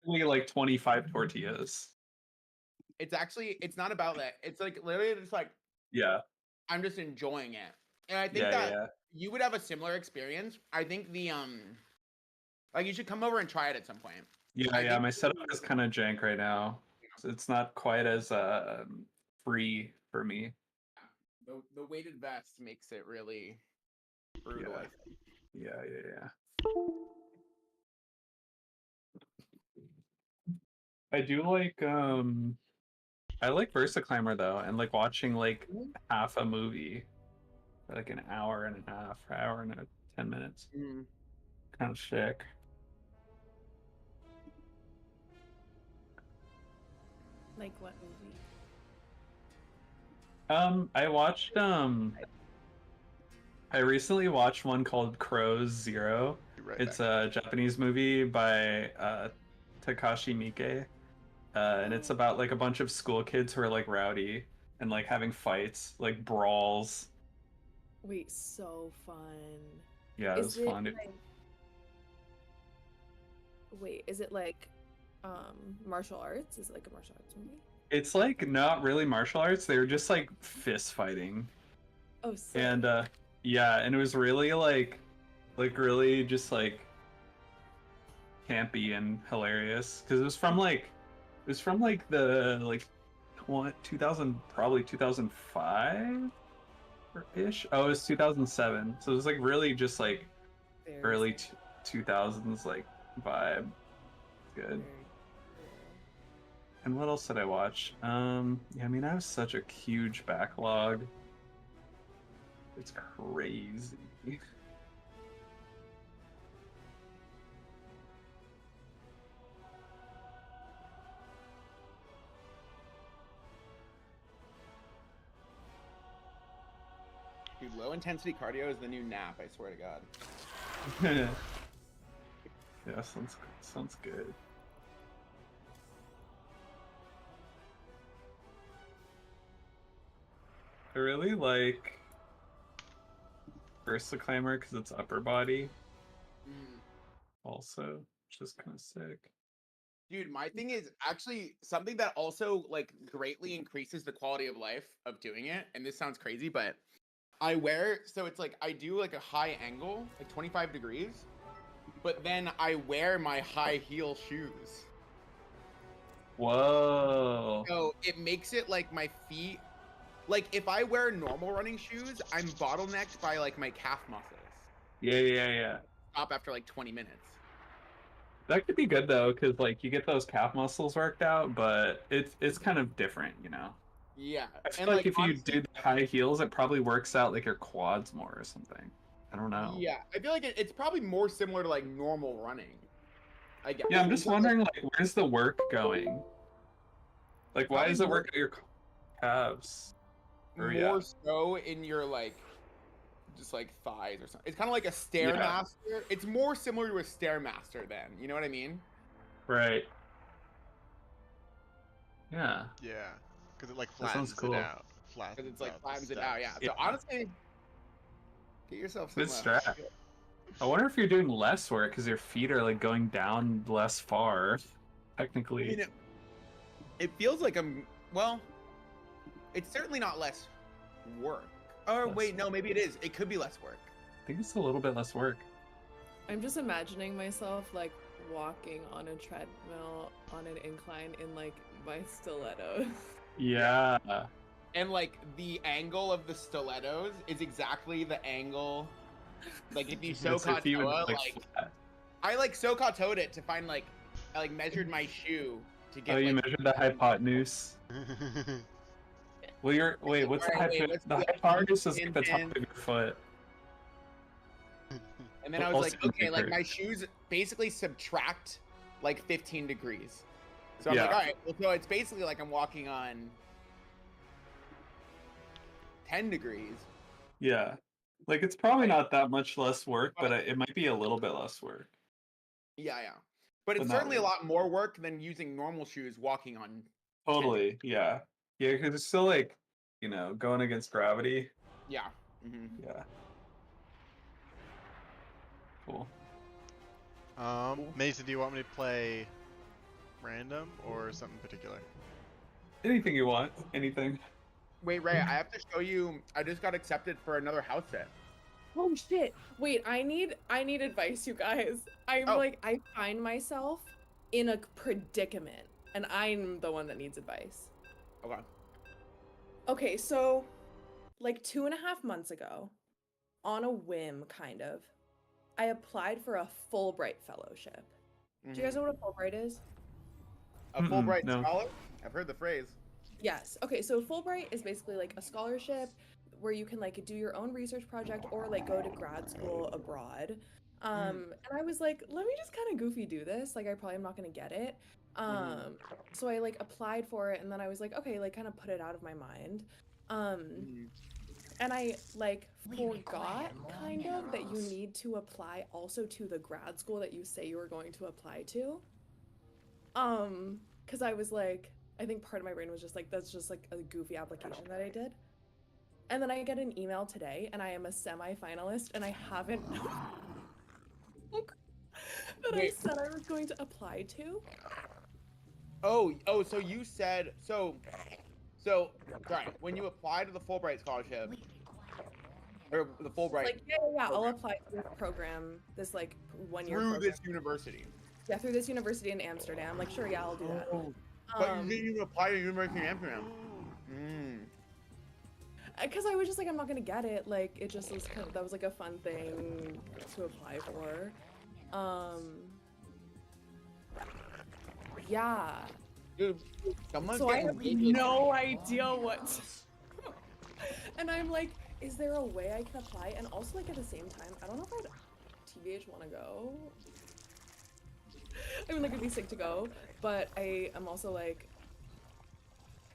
basically like 25 tortillas. It's actually, it's not about that. It's like literally just like Yeah. I'm just enjoying it, and I think Yeah, that yeah. you would have a similar experience. I think the like you should come over and try it at some point. Yeah, I yeah. think My setup is kind of jank right now. So it's not quite as free for me. the weighted vest makes it really brutal. Yeah. I think. Yeah, yeah, yeah. I do like I like Versa Climber though, and like watching like half a movie for like an hour and a half, hour and 10 minutes. Mm. Kind of sick. Like what movie? I watched I recently watched one called Crows Zero. Right It's back. a Japanese movie by Takashi Miike. And it's about like a bunch of school kids who are like rowdy and like having fights, like brawls. Wait, so fun. Yeah, it was Is it fun. like... Wait, is it like martial arts? Is it like a martial arts movie? It's like not really martial arts. They were just like fist fighting. Oh, sick. And yeah, and it was really like really just like campy and hilarious because it was from like the like 2000 probably 2005 ish. Oh, it was 2007. So it was like really just like Very early sick. 2000s like vibe. Good. Very cool. And what else did I watch? Yeah, I mean I have such a huge backlog. It's crazy. Dude, low intensity cardio is the new nap. I swear to God. Yeah, sounds good. I really like Versa Climber because it's upper body also, which is kind of sick. Dude, my thing is actually something that also like greatly increases the quality of life of doing it. And this sounds crazy, but I wear, so it's like I do like a high angle, like 25 degrees, but then I wear my high heel shoes. Whoa. So it makes it like my feet, like if I wear normal running shoes, I'm bottlenecked by like my calf muscles. Yeah. Stop after like 20 minutes. That could be good though, because like you get those calf muscles worked out, but it's kind of different, you know. Yeah. I feel And like like if you honestly, do the high heels, it probably works out like your quads more or something. I don't know. yeah, I feel like it's probably more similar to like normal running. I guess. Yeah, I'm just wondering like where's the work going? Like why does it work at your calves? Or, yeah. More so in your like just like thighs or something. It's kind of like a stairmaster. It's more similar to a stairmaster then. You know what I mean? Right. Yeah. Yeah, because it like That sounds flattens cool. it out. Because it's like the flattens it out. Yeah. steps. So honestly, get yourself some. Good strat. I wonder if you're doing less work because your feet are like going down less far, technically. I mean, it feels like well, it's certainly not less work. Or wait, no, maybe it is. It could be less work. I think it's a little bit less work. I'm just imagining myself like walking on a treadmill on an incline in like my stilettos. Yeah. And like the angle of the stilettos is exactly the angle. Like if you Sokatoa, like I like Sokatoed it to find like I like measured my shoe to get. Oh, you like, measured the hypotenuse. Well, what's the hypotenuse? The hypotenuse is like the top of your foot. And then I was like, okay, like my shoes basically subtract like 15 degrees. So I'm like, all right, well, so it's basically like I'm walking on 10 degrees. Yeah. Like it's probably not that much less work, but it might be a little bit less work. Yeah. But it's certainly a lot more work than using normal shoes walking on. Totally. Yeah. Yeah, because it's still like, you know, going against gravity. Yeah. Yeah. Cool. Mason, do you want me to play random or something particular? Anything you want. Anything. Wait, Ray, I have to show you. I just got accepted for another house sit. Oh shit. Wait, I need advice, you guys. I'm Oh. like, I find myself in a predicament, and I'm the one that needs advice. Okay. Okay, so like 2.5 months ago, on a whim, kind of, I applied for a Fulbright fellowship. Do you guys know what a Fulbright is? A Fulbright no. scholar? I've heard the phrase. Yes. Okay, so Fulbright is basically like a scholarship where you can like do your own research project or like go to grad school abroad. And I was like, let me just kind of goofy do this. Like I probably am not gonna get it. So I like applied for it and then I was like, okay, like kind of put it out of my mind. And I like forgot kind of that you need to apply also to the grad school that you say you were going to apply to. Because I was like, I think part of my brain was just like, that's just like a goofy application that I did. And then I get an email today and I am a semi-finalist and I haven't that I said I was going to apply to. Oh, so you said so sorry, when you apply to the Fulbright scholarship or the Fulbright Like yeah, I'll apply to this program, this like 1 year through program. this university. Yeah, through this university in Amsterdam. Like sure, yeah, I'll do that. But you didn't even apply to University of Amsterdam. Because I was just like, I'm not gonna get it. Like it just was kind of, that was like a fun thing to apply for. Yeah. Dude, someone's So I getting have naked. no idea what. And I'm like, is there a way I can apply? And also like at the same time, I don't know if I'd TBH want to go. I mean, like it'd be sick to go, but I am also like,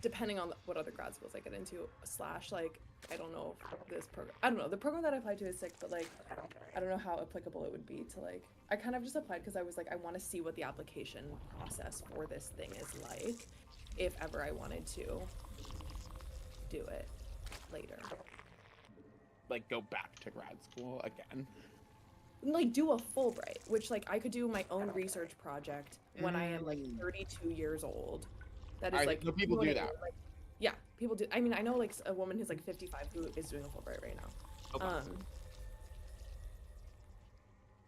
depending on what other grad schools I get into, / like, I don't know if this program, I don't know, the program that I applied to is sick, but like, I don't know how applicable it would be to like, I kind of just applied because I was like, I want to see what the application process for this thing is like, if ever I wanted to do it later. Like go back to grad school again. Like do a Fulbright, which like I could do my own research project when I am like 32 years old. That is like, so people do that. Like, yeah, people do. I mean, I know like a woman who's like 55 who is doing a Fulbright right now. Okay.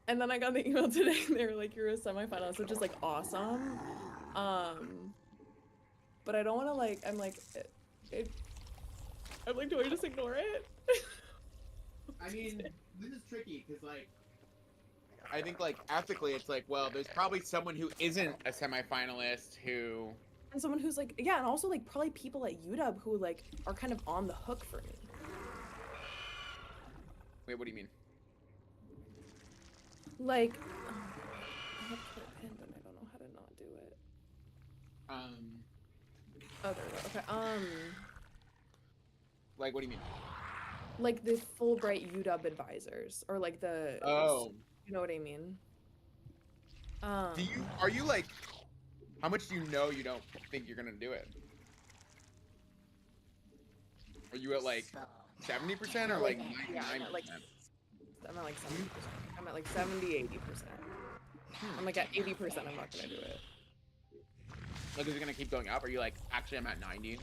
And then I got the email today and they were like, you're a semifinalist, which is like awesome. But I don't want to like, I'm like, I'm like, do I just ignore it? I mean, this is tricky because like, I think like ethically it's like, well, there's probably someone who isn't a semifinalist who. And someone who's like, yeah, and also like probably people at UW who like are kind of on the hook for me. Wait, what do you mean? Like, I have to put it pinned and I don't know how to not do it. Oh, there we go. Okay. Like, what do you mean? Like the Fulbright UW advisors, or like the. Oh. You know what I mean? Are you like, how much do you know you don't think you're gonna do it? Are you at like 70% or like 99%? Yeah, I'm at like 70%. I'm at like 70, 80%. I'm like at 80%, I'm not gonna do it. Like, is it gonna keep going up? Or are you like, actually I'm at 90?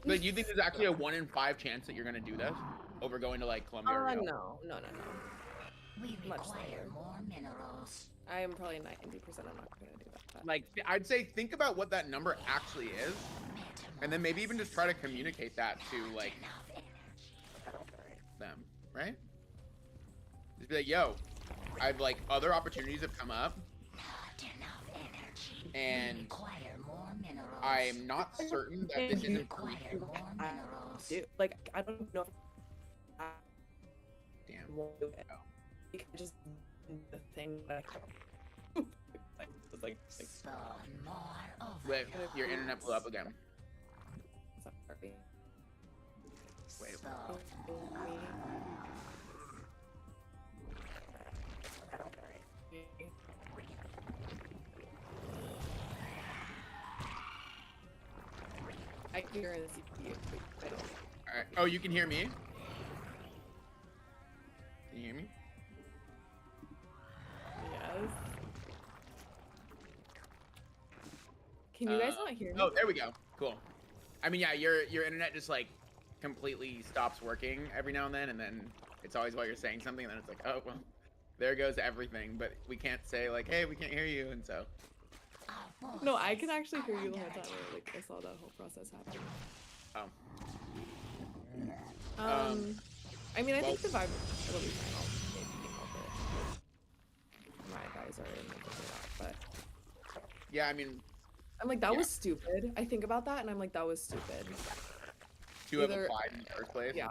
Like, do you think there's actually a 1 in 5 chance that you're gonna do this? Over going to like Columbia or No. We Much require lower. more minerals. I am probably 90%, I'm not gonna do that. But. like, I'd say think about what that number actually is. And then maybe even just try to communicate that to like them, right? Just be like, yo, I've like other opportunities have come up. Not enough energy. And We require more minerals. I'm not certain that this We isn't require more minerals. Do like I don't know if I damn. won't do it. You can just do the thing that it's like Spawn more Wait, overload. your internet blew up again. sorry. Wait. Spawn I can hear in the CPU. But I don't. Alright. Oh, you can hear me? Can you hear me? Yes. Can you guys not hear me? Oh, there we go. Cool. I mean, yeah, your internet just like completely stops working every now and then it's always while you're saying something, and then it's like, oh well, there goes everything. But we can't say like, hey, we can't hear you, and so. No, I can actually hear you the whole time. Like I saw that whole process happen. Oh. I mean, I well- think the vibe will be fine. I'll maybe help it. My guys are in the but Yeah, I mean, I'm like, that Yeah. was stupid. I think about that and I'm like, that was stupid. to have Either- applied in the first place. Yeah,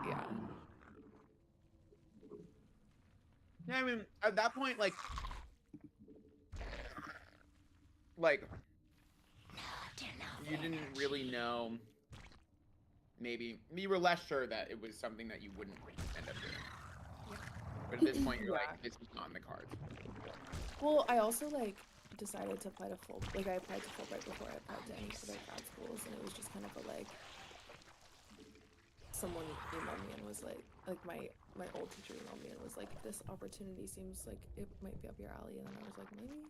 yeah. Yeah, I mean, at that point, like, you didn't really know. Maybe you were less sure that it was something that you wouldn't end up doing. But at this point, you're Yeah. like, this is not in the cards. Well, I also like decided to apply to full. Like I applied to Fulbright before I applied to any other grad schools, and it was just kind of a like. Someone emailed me and was like my old teacher emailed me and was like, this opportunity seems like it might be up your alley, and then I was like, maybe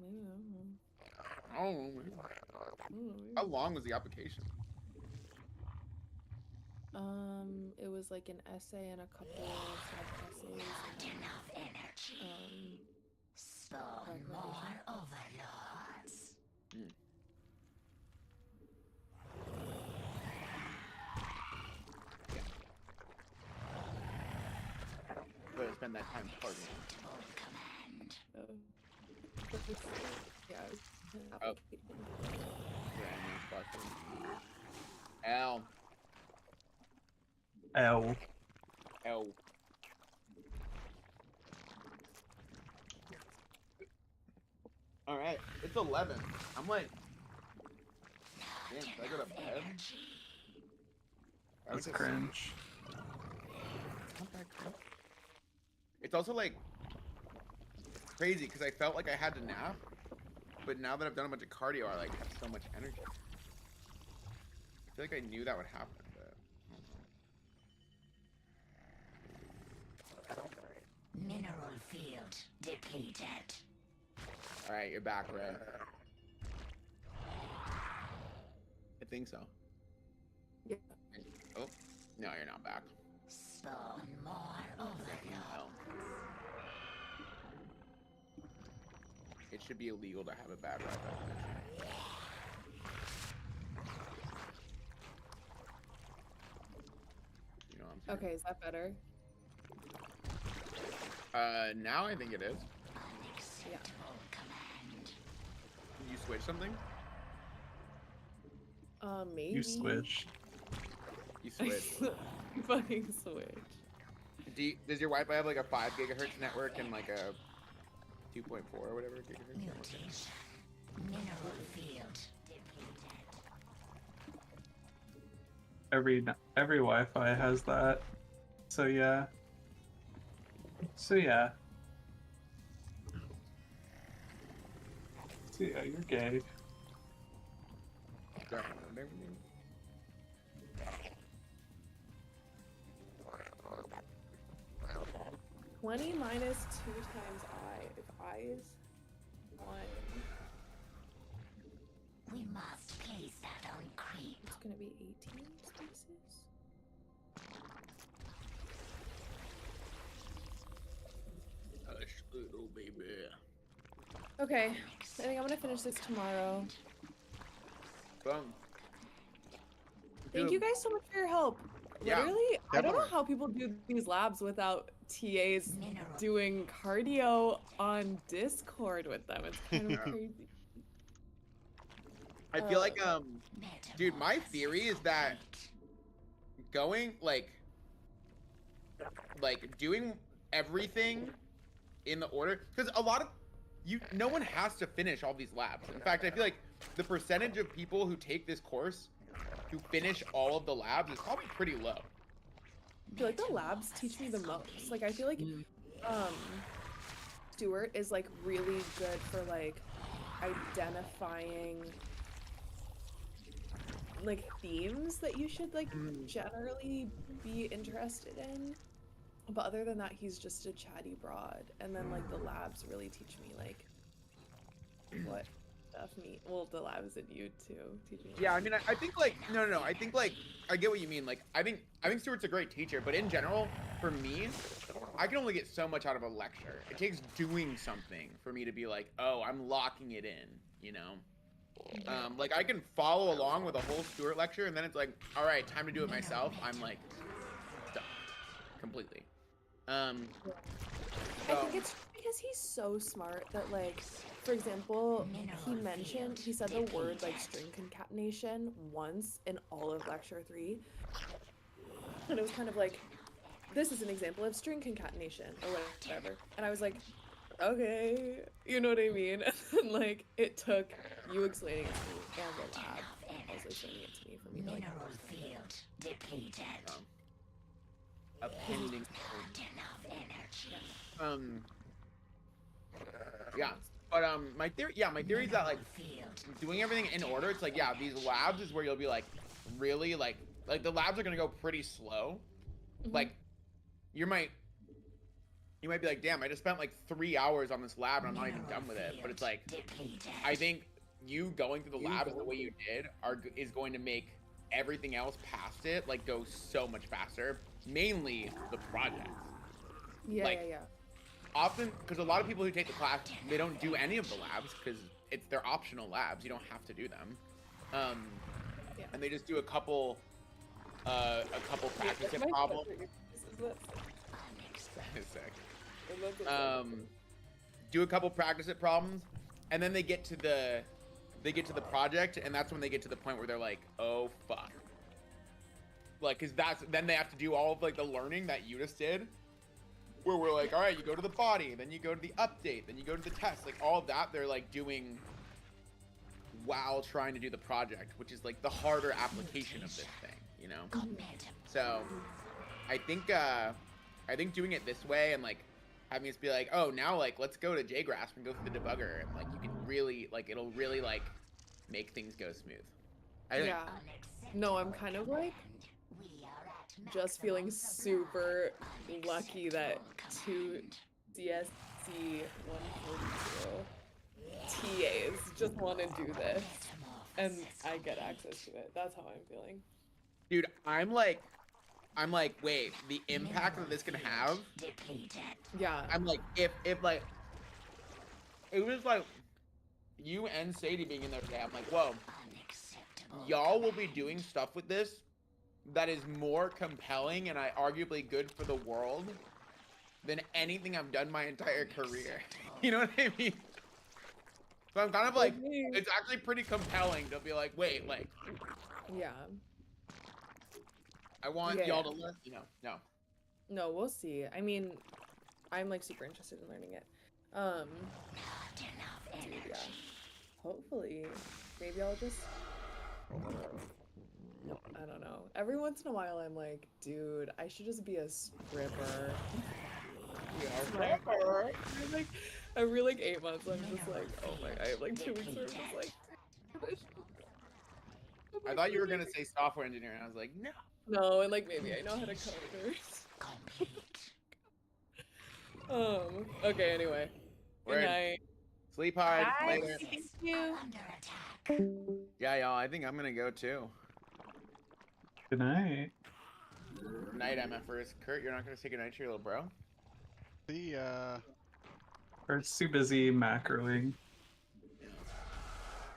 I don't know. How long was the application? It was like an essay and a couple of sub-essays. Enough energy. Spawn more overlords. But spend that time partying. Command. Yeah, I was Oh. L. L. L. All right, it's 11. I'm like, damn, should I go to bed? That's cringe. It's also like crazy because I felt like I had to nap, but now that I've done a bunch of cardio, I like have so much energy. I feel like I knew that would happen, but I don't know. Mineral field depleted. All right, you're back, right? I think so. Yeah. Oh, no, you're not back. Spawn more overlords. No. It should be illegal to have a bad Wi-Fi connection. You know what I'm saying? Okay, is that better? Now I think it is. Yeah. Did you switch something? Maybe. You switched. You switched. Fucking switch. Does your Wi-Fi have like a 5 gigahertz network and like a 2.4 or whatever gigahertz network? Mutation. Mineral field depleted. Every Wi-Fi has that. So yeah. So yeah. So yeah, you're gay. 20 minus 2 times I. If I is 1, We must place that on creep. it's gonna be 18 spaces. Hush, little baby. Okay, I think I'm gonna finish this tomorrow. Boom. Thank you guys so much for your help. Yeah, Literally, I don't know definitely. how people do these labs without TAs Mineral. doing cardio on Discord with them. It's kind of crazy. I feel like dude, my Metamorphosis theory is that complete. going like doing everything in the order, because a lot of no one has to finish all these labs. In fact, I feel like the percentage of people who take this course who finish all of the labs is probably pretty low. I feel like the labs teach me the most. Like I feel like Stuart is like really good for like identifying like themes that you should like generally be interested in. But other than that, he's just a chatty broad. And then like the labs really teach me like what stuff. Me, well, the labs and you too. Teaching you. Yeah, I mean, I think like no. I think like I get what you mean. Like I think Stuart's a great teacher, but in general, for me, I can only get so much out of a lecture. It takes doing something for me to be like, oh, I'm locking it in. You know. Like I can follow along with a whole Stuart lecture, and then it's like, all right, time to do it myself. I'm like, stuck completely. I think it's because he's so smart that, like, for example, he said the word like string concatenation once in all of lecture 3, and it was kind of like, this is an example of string concatenation or whatever, and I was like, okay, you know what I mean? And like it took you explaining it to me and the lab also explaining it to me for me to like. Mineral field depleted. Opinion. Not enough energy. Yeah, but my theory is that like doing everything in order. It's like, yeah, these labs is where you'll be like really like the labs are gonna go pretty slow. Like you might be like, damn, I just spent like 3 hours on this lab and I'm not even done with it. But it's like, I think you going through the labs the way you did is going to make everything else past it like go so much faster. Mainly the projects. Yeah, like, yeah. Often, because a lot of people who take the class, they don't do any of the labs because they're optional labs. You don't have to do them. Yeah. And they just do a couple practice problems. Do a couple practice it problems, and then they get to the project, and that's when they get to the point where they're like, oh fuck. Like, cause then they have to do all of like the learning that you just did, where we're like, all right, you go to the body, then you go to the update, then you go to the test, like all of that they're like doing while trying to do the project, which is like the harder application of this thing, you know? So I think doing it this way and like having us be like, oh, now like let's go to JGrasp and go through the debugger, and like you can really like it'll really like make things go smooth. Yeah. No, I'm kind of like just feeling super lucky that 2 DSC 142 TAs just want to do this, and I get access to it. That's how I'm feeling. Dude, I'm like, wait, the impact that this can have. Yeah. I'm like, if like, it was like you and Sadie being in there today. I'm like, whoa, y'all will be doing stuff with this that is more compelling and arguably good for the world than anything I've done my entire career. You know what I mean? So I'm kind of like, it's actually pretty compelling to be like, wait, like, Yeah. I want y'all to learn, you know, no. No, we'll see. I mean, I'm like super interested in learning it. Dude, yeah. Hopefully, maybe I'll just, I don't know. Every once in a while, I'm like, dude, I should just be a stripper. Like, every like 8 months, I'm just like, oh my, I have like 2 weeks where I'm just like, I thought you were gonna say software engineer, and I was like, no. no, and like maybe I know how to code. Okay, anyway. Good night. Sleep hard. Bye. Later. Thank you. Yeah, y'all, I think I'm gonna go too. Good night. Good night, MFers. Kurt, you're not gonna say goodnight to your little bro? See ya. Kurt's too busy macroing.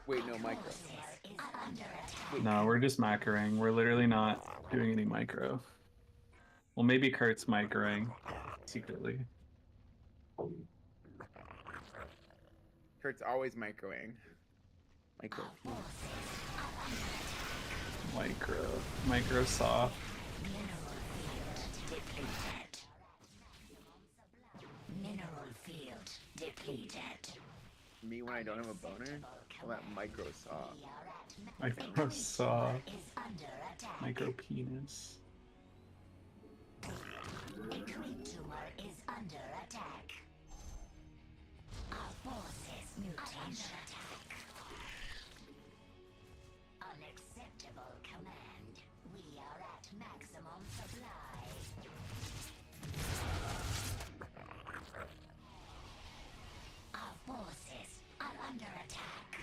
Wait, no, micro. No, we're just macroing. We're literally not doing any micro. Well, maybe Kurt's microing secretly. Kurt's always microing. Microsoft. Mineral field depleted. Me when I don't have a boner? Well, that Microsoft. Microsoft. Is under attack. Micro penis. A twin tumor is under attack. Our forces mutation. Unacceptable command. We are at maximum supply. Our forces are under attack.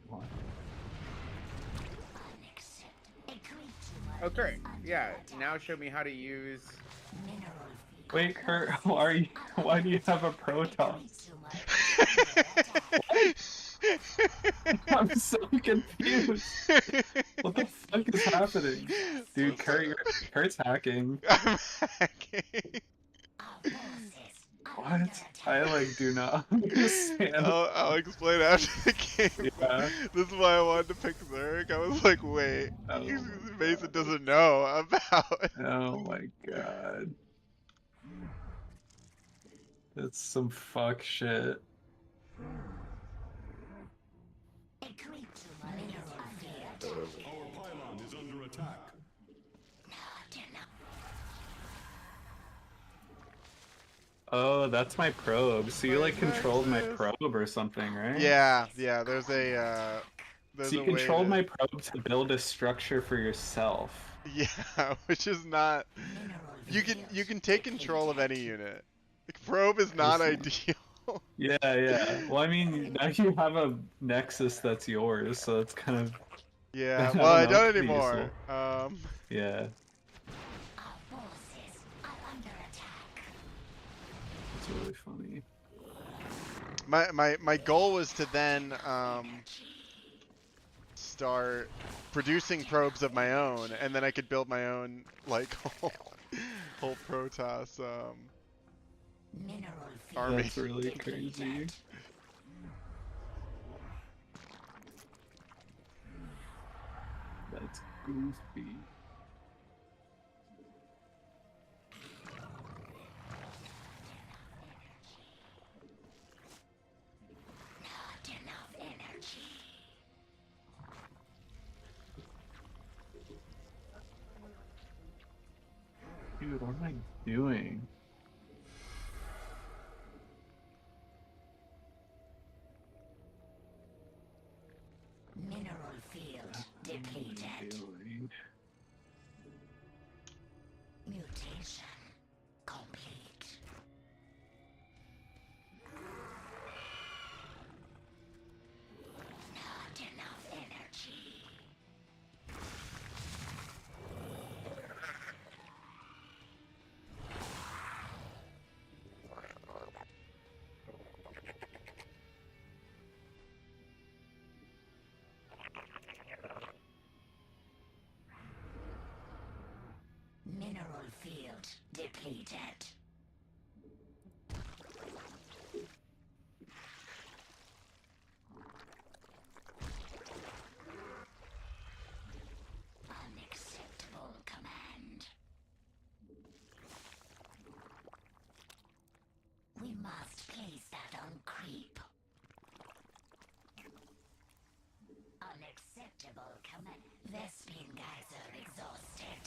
What? Okay, yeah. Now show me how to use. Wait, Kurt, why do you have a Protoss? I'm so confused. What the fuck is happening? Dude, Kurt's hacking. I'm hacking. What? I like do not understand. I'll explain after the game. Yeah. This is why I wanted to pick Zerg. I was like, wait, Oh my Mason God. doesn't know about. Oh my god. That's some fuck shit. Our pylon is under attack. Oh, that's my probe. So you like controlled my Nexus. probe or something, right? Yeah, there's a there's So you a way controlled to... my probe to build a structure for yourself. Yeah, which is not. You can take control of any unit. Like, probe is not see. ideal. Yeah, yeah. Well, I mean, now you have a nexus that's yours, so it's kind of Yeah, I well, I don't know, don't it could be anymore. yeah. It's really funny. My goal was to then start producing probes of my own, and then I could build my own like whole Protoss army. That's really crazy. That's goofy. Dude, what am I doing? Mineral field depleted. Mutation complete. Not enough energy. Mineral field depleted. Unacceptable command. We must place that on creep. Unacceptable command. Vespene guys are exhausted.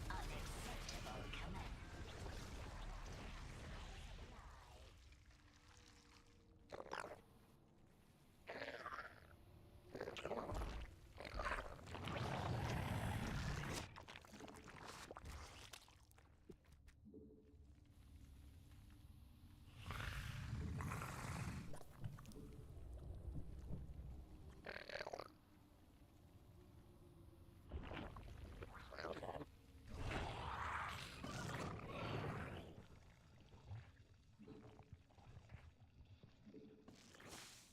Unacceptable command.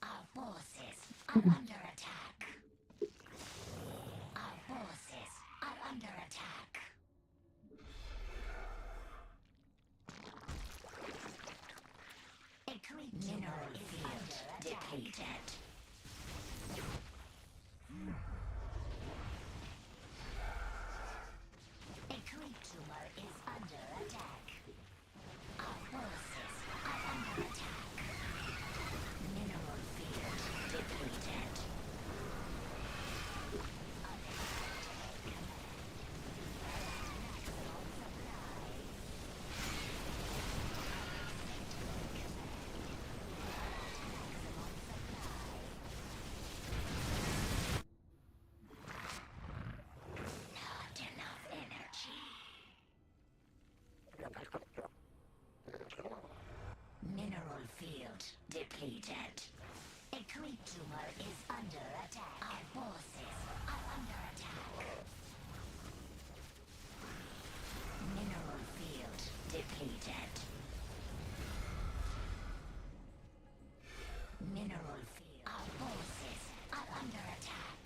Our forces are under attack. Our forces are under attack. A creep mineral field depleted. A creep tumor is under attack. Our forces are under attack. Mineral field depleted. field depleted. A creep tumor is under attack. Our forces are under attack. Mineral field depleted. Mineral field. Our forces are under attack.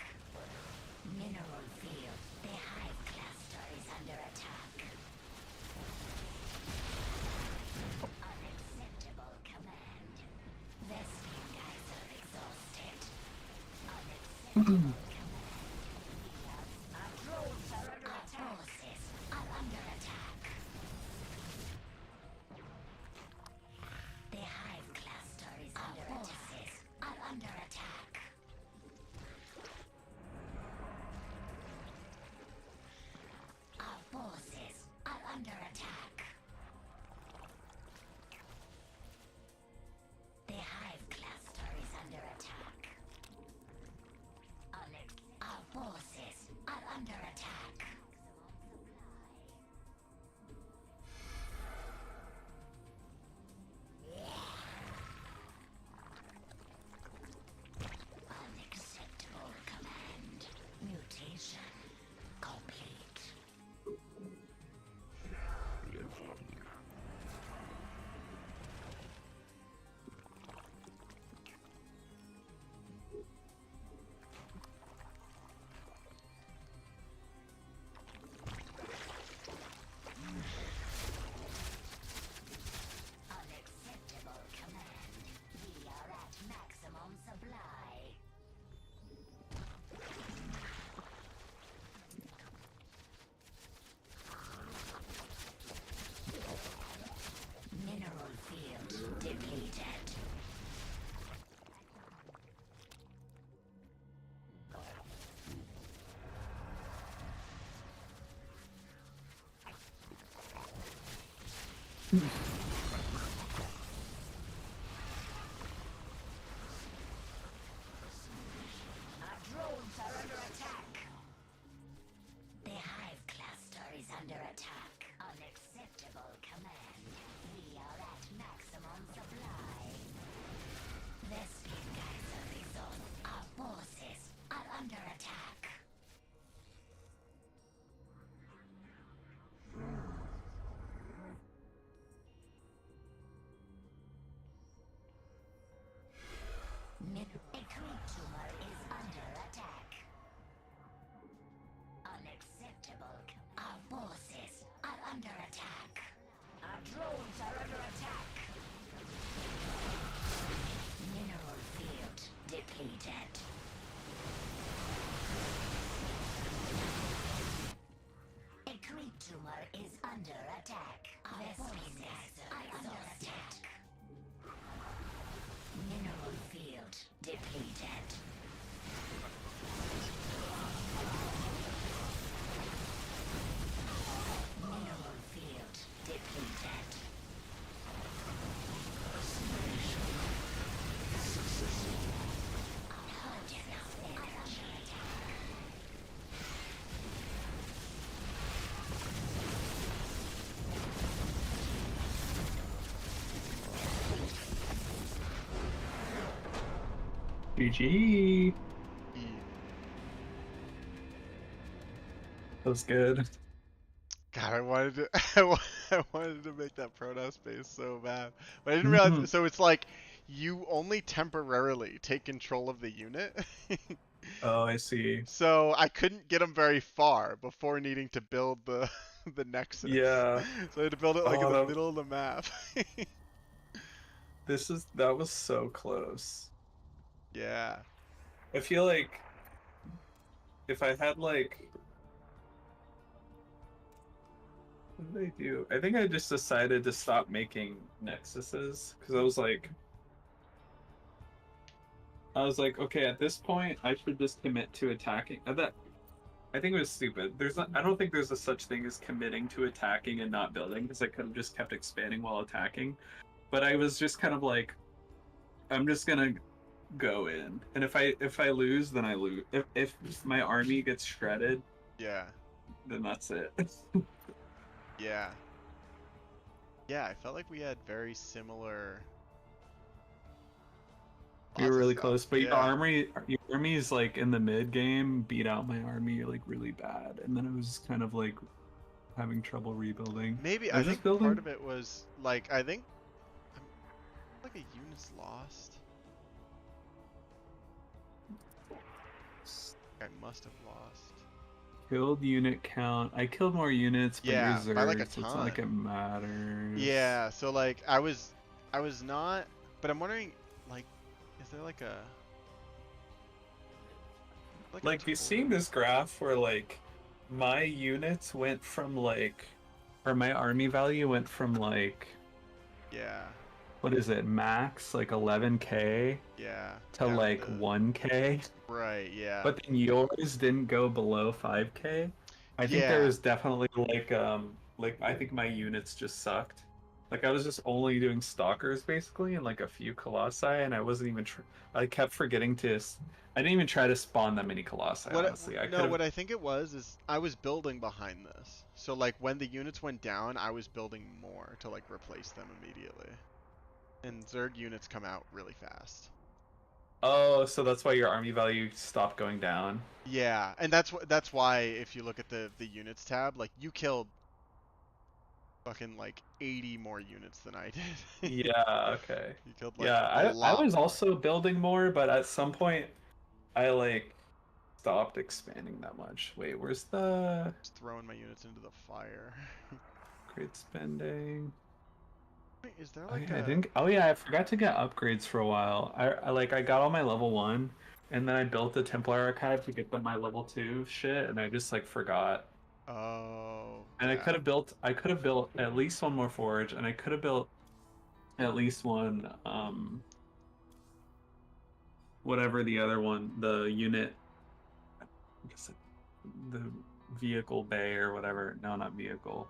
Mineral field. The hive cluster is under attack. Unacceptable command. Vespene guys are exhausted. Unacceptable command. Our drones are under attack. Our forces are under attack. The hive cluster is under attack. Are under attack. Our forces are under attack. The hive cluster is under attack. Our forces are under attack. Unacceptable command. Mutation complete. Unacceptable command. We are at maximum supply. Mineral field depleted. Our drones are under attack. The hive cluster is under attack. Unacceptable command. We are at maximum supply. Vespene guys are exhausted. Our forces are under attack. A creep tumor is under attack. Unacceptable. Our forces are under attack. Our drones are under attack. Mineral field depleted. A creep tumor is under attack. Our forces are under attack. Mineral field depleted. Mineral field depleted. GG. That was good. God, I wanted to, I wanted to make that Protoss base so bad, but I didn't realize. So it's like you only temporarily take control of the unit. Oh, I see. So I couldn't get them very far before needing to build the the Nexus. Yeah. So I had to build it like in Oh, the that- middle of the map. That was so close. Yeah. I feel like if I had like, what did I do? I think I just decided to stop making Nexuses because I was like, okay, at this point, I should just commit to attacking. I think it was stupid. I don't think there's a such thing as committing to attacking and not building because I could have just kept expanding while attacking. But I was just kind of like, I'm just gonna go in, and if I lose, then I lose. If my army gets shredded, Yeah. then that's it. Yeah. Yeah, I felt like we had very similar You Lots were of really stuff. close, but Yeah. your army's like in the mid game beat out my army like really bad, and then it was kind of like having trouble rebuilding. Maybe I I was just think part building. of it was like I think like a unit's lost. I must have lost. Killed unit count. I killed more units, but you're Yeah, by like a Zerg, so it's not ton. like it matters. Yeah, so like I was not, but I'm wondering like is there like a Like you seeing total- this graph where like my units went from like, or my army value went from like, Yeah. what is it, max like 11k Yeah. to Down like to 1k, right, yeah. but then yours didn't go below 5k. I think there Yeah. was definitely like I think my units just sucked. Like I was just only doing stalkers basically and like a few colossi, and I wasn't even I kept forgetting to I didn't even try to spawn that many colossi, honestly. I could No, have. what I think it was is I was building behind this. So like when the units went down, I was building more to like replace them immediately. And Zerg units come out really fast. Oh, so that's why your army value stopped going down. Yeah, and that's why if you look at the units tab, like you killed fucking like 80 more units than I did. Yeah, okay. You killed like a Yeah, I lot was more. also building more, but at some point I like stopped expanding that much. Wait, where's the Just throwing my units into the fire. great spending? Wait, is there Oh like yeah, I a didn't. Oh yeah, I forgot to get upgrades for a while. I got all my level 1, and then I built the Templar archive to get them my level 2 shit, and I just like forgot. oh And yeah. I could have built at least one more forge, and I could have built at least one whatever the other one, the unit, I guess the vehicle bay or whatever. No, not vehicle.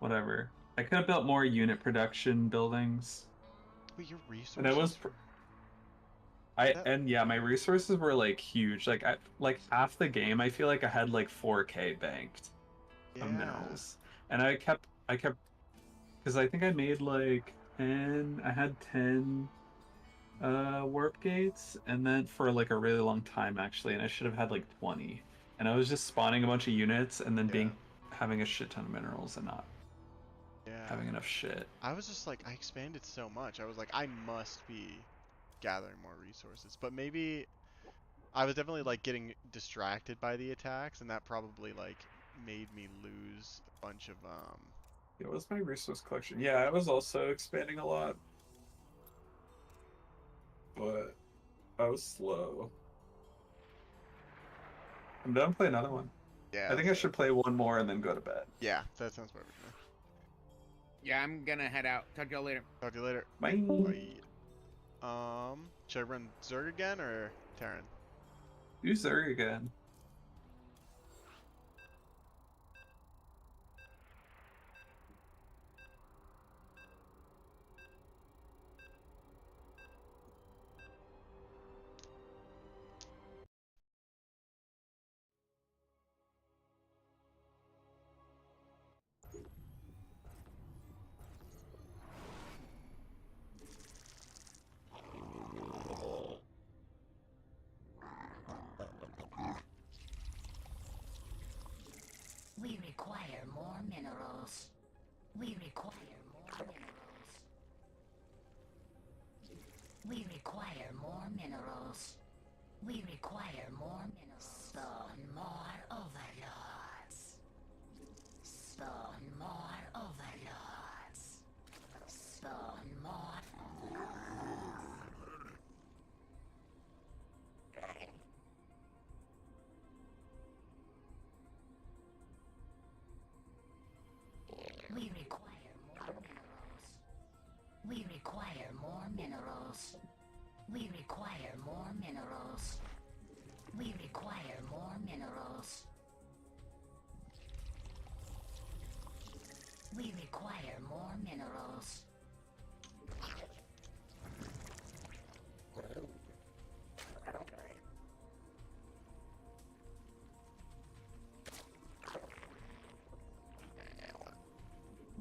Whatever. I could have built more unit production buildings. Wait, your And I was resources that and yeah, my resources were like huge. Like half the game I feel like I had like 4k banked of yeah. minerals. And I kept because I think I made like 10, I had 10 warp gates, and then for like a really long time actually, and I should have had like 20. And I was just spawning a bunch of units and then Yeah. having a shit ton of minerals and not Yeah. having enough shit. I was just like I expanded so much. I was like I must be gathering more resources. But maybe I was definitely like getting distracted by the attacks and that probably like made me lose a bunch of It was my resource collection. Yeah, I was also expanding a lot, but I was slow. I'm done playing another one. yeah, I think I should play one more and then go to bed. yeah, that sounds perfect. Man. Yeah, I'm gonna head out. Talk to y'all later. Talk to you later. Bye. Bye. Should I run Zerg again or Terran? Do Zerg again. We require more minerals. We require more minerals. We require more minerals. We require more minerals. Spawn more overlords. Spawn more overlords. Spawn more. We require more minerals. We require more minerals. We require more minerals. We require more minerals. We require more minerals.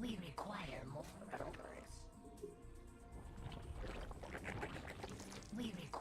We require more minerals. We require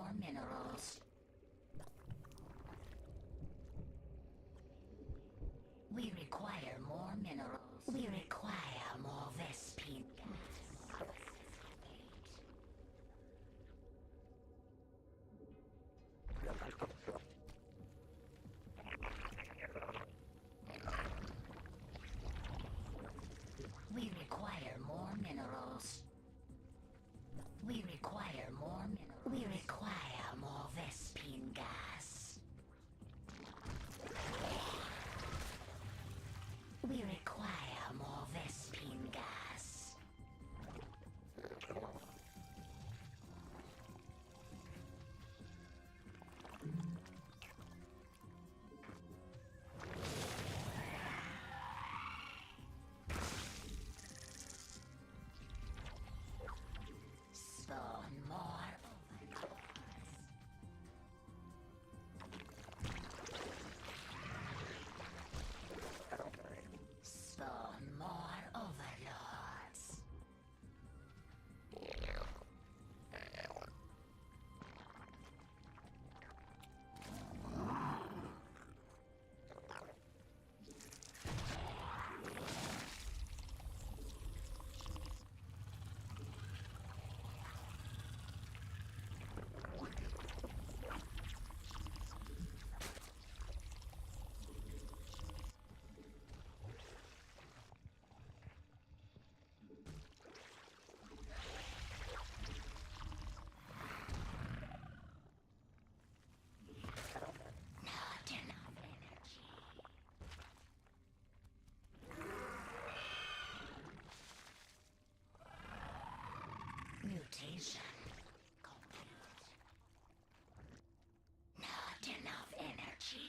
more minerals. We require more minerals. We require more Vespine gas. We require more minerals. We require more minerals. We require more Vespine gas. We require more Vespine gas. Spawn more overlords. Spawn more overlords. Not enough energy. Mutation complete. Not enough energy.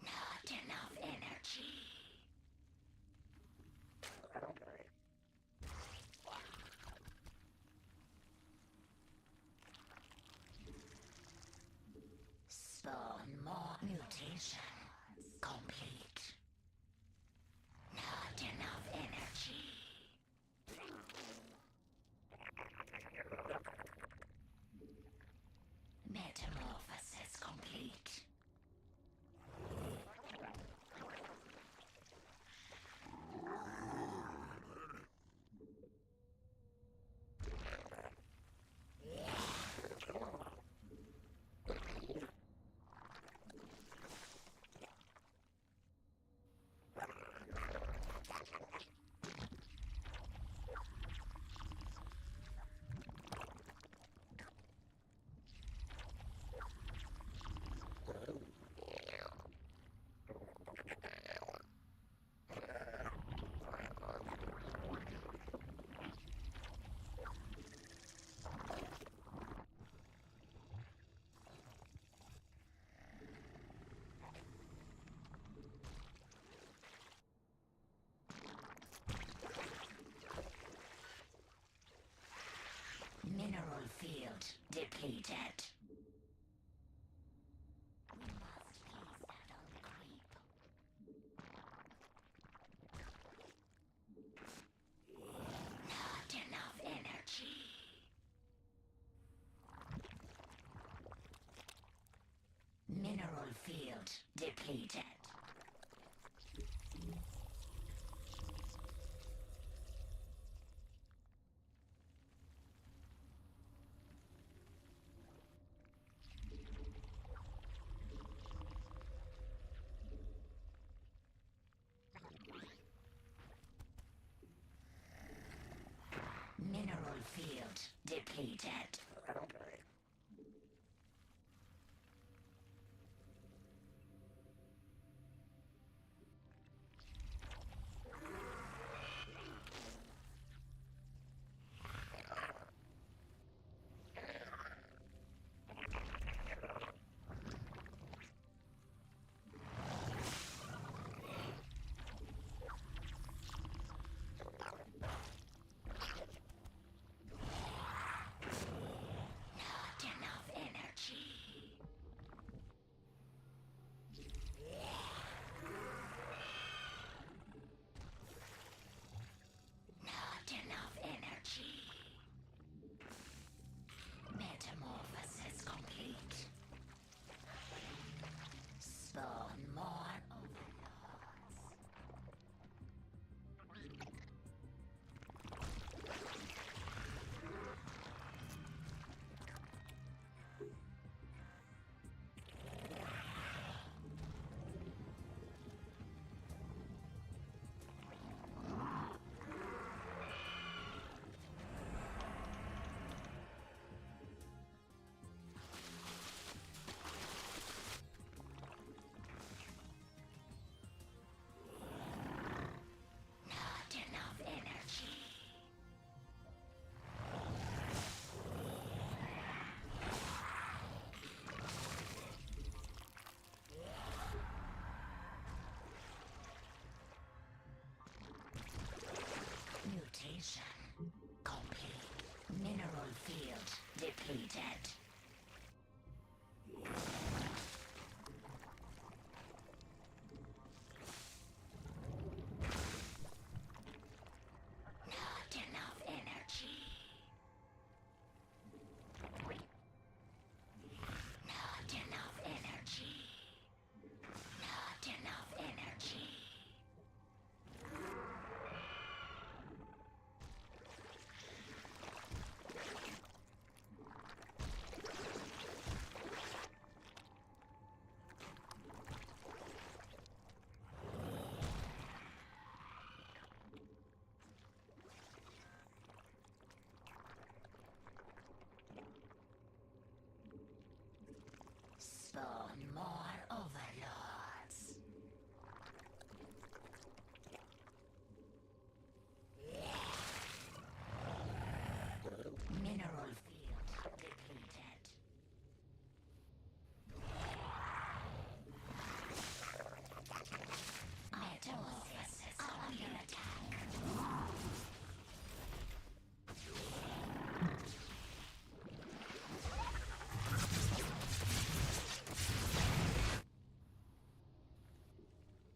Not enough energy. Spawn more mutation complete. Not enough energy. Metamorphosis complete. Mineral field depleted. We must please that on the creep. Not enough energy. Mineral field depleted. Mineral field depleted. depleted. Not enough energy. Not enough energy. Not enough energy. Spawn more overlords. Mineral field depleted. Metamorphosis are under attack.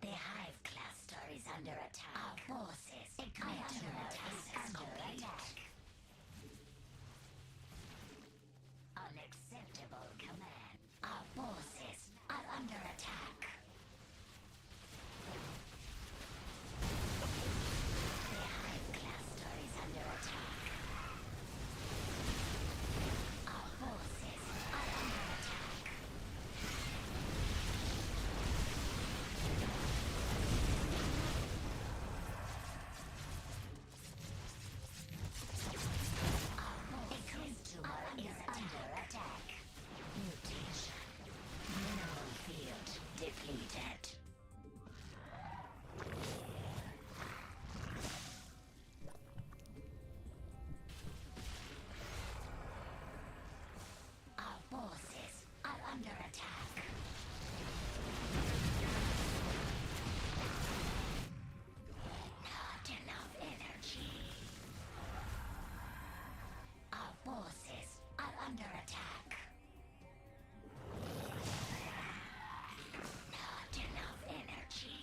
The hive cluster is under attack. Our forces are under attack. Unacceptable command. Our forces are under attack. The hive cluster is under attack. Our forces are under attack. Tumor is under attack. Mutation. Mineral field depleted. Our forces are under attack. Not enough energy. Our forces are under attack. Not enough energy.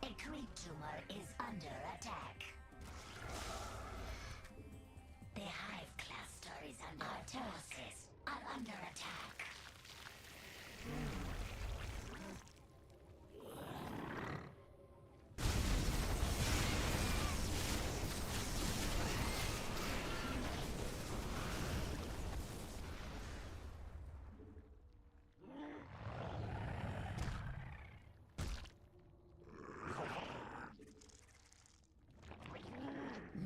A creep tumor is under attack. The hive cluster is under attack. Our forces are under attack.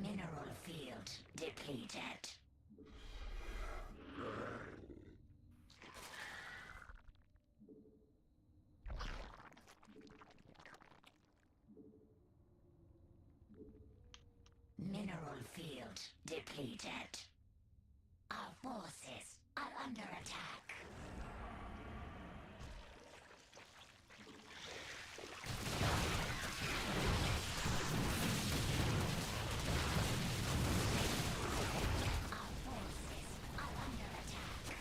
Mineral field depleted. Mineral field depleted. Our forces are under attack. Our forces are under attack.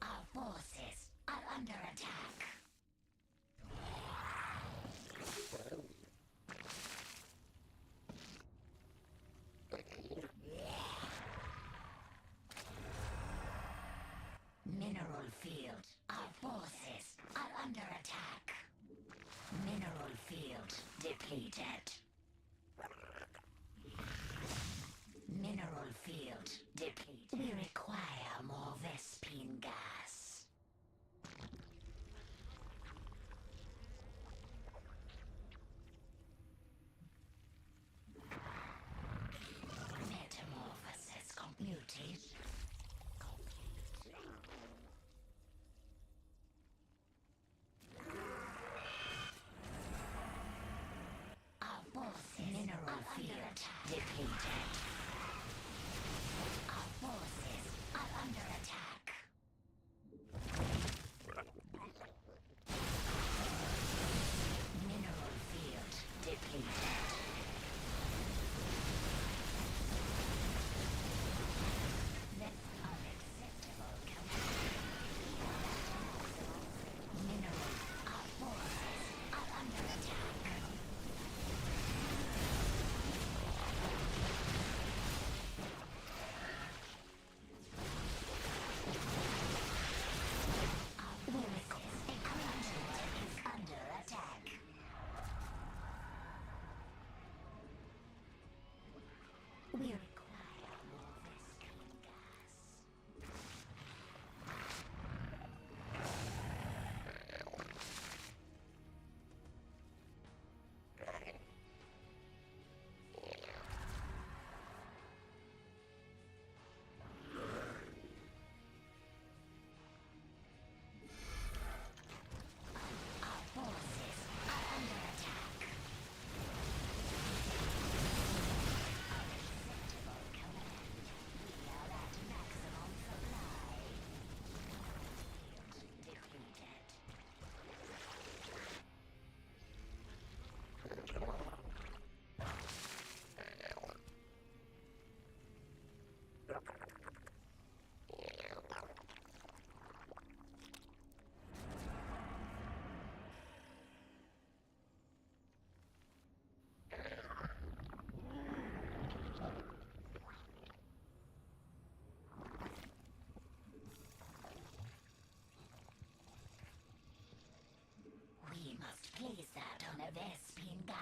Our forces are under attack. Mineral field. Our forces are under attack. Mineral field depleted. Mineral field depleted. We require more Vespine gas. Metamorphosis mutation. Our forces mineral field depleted.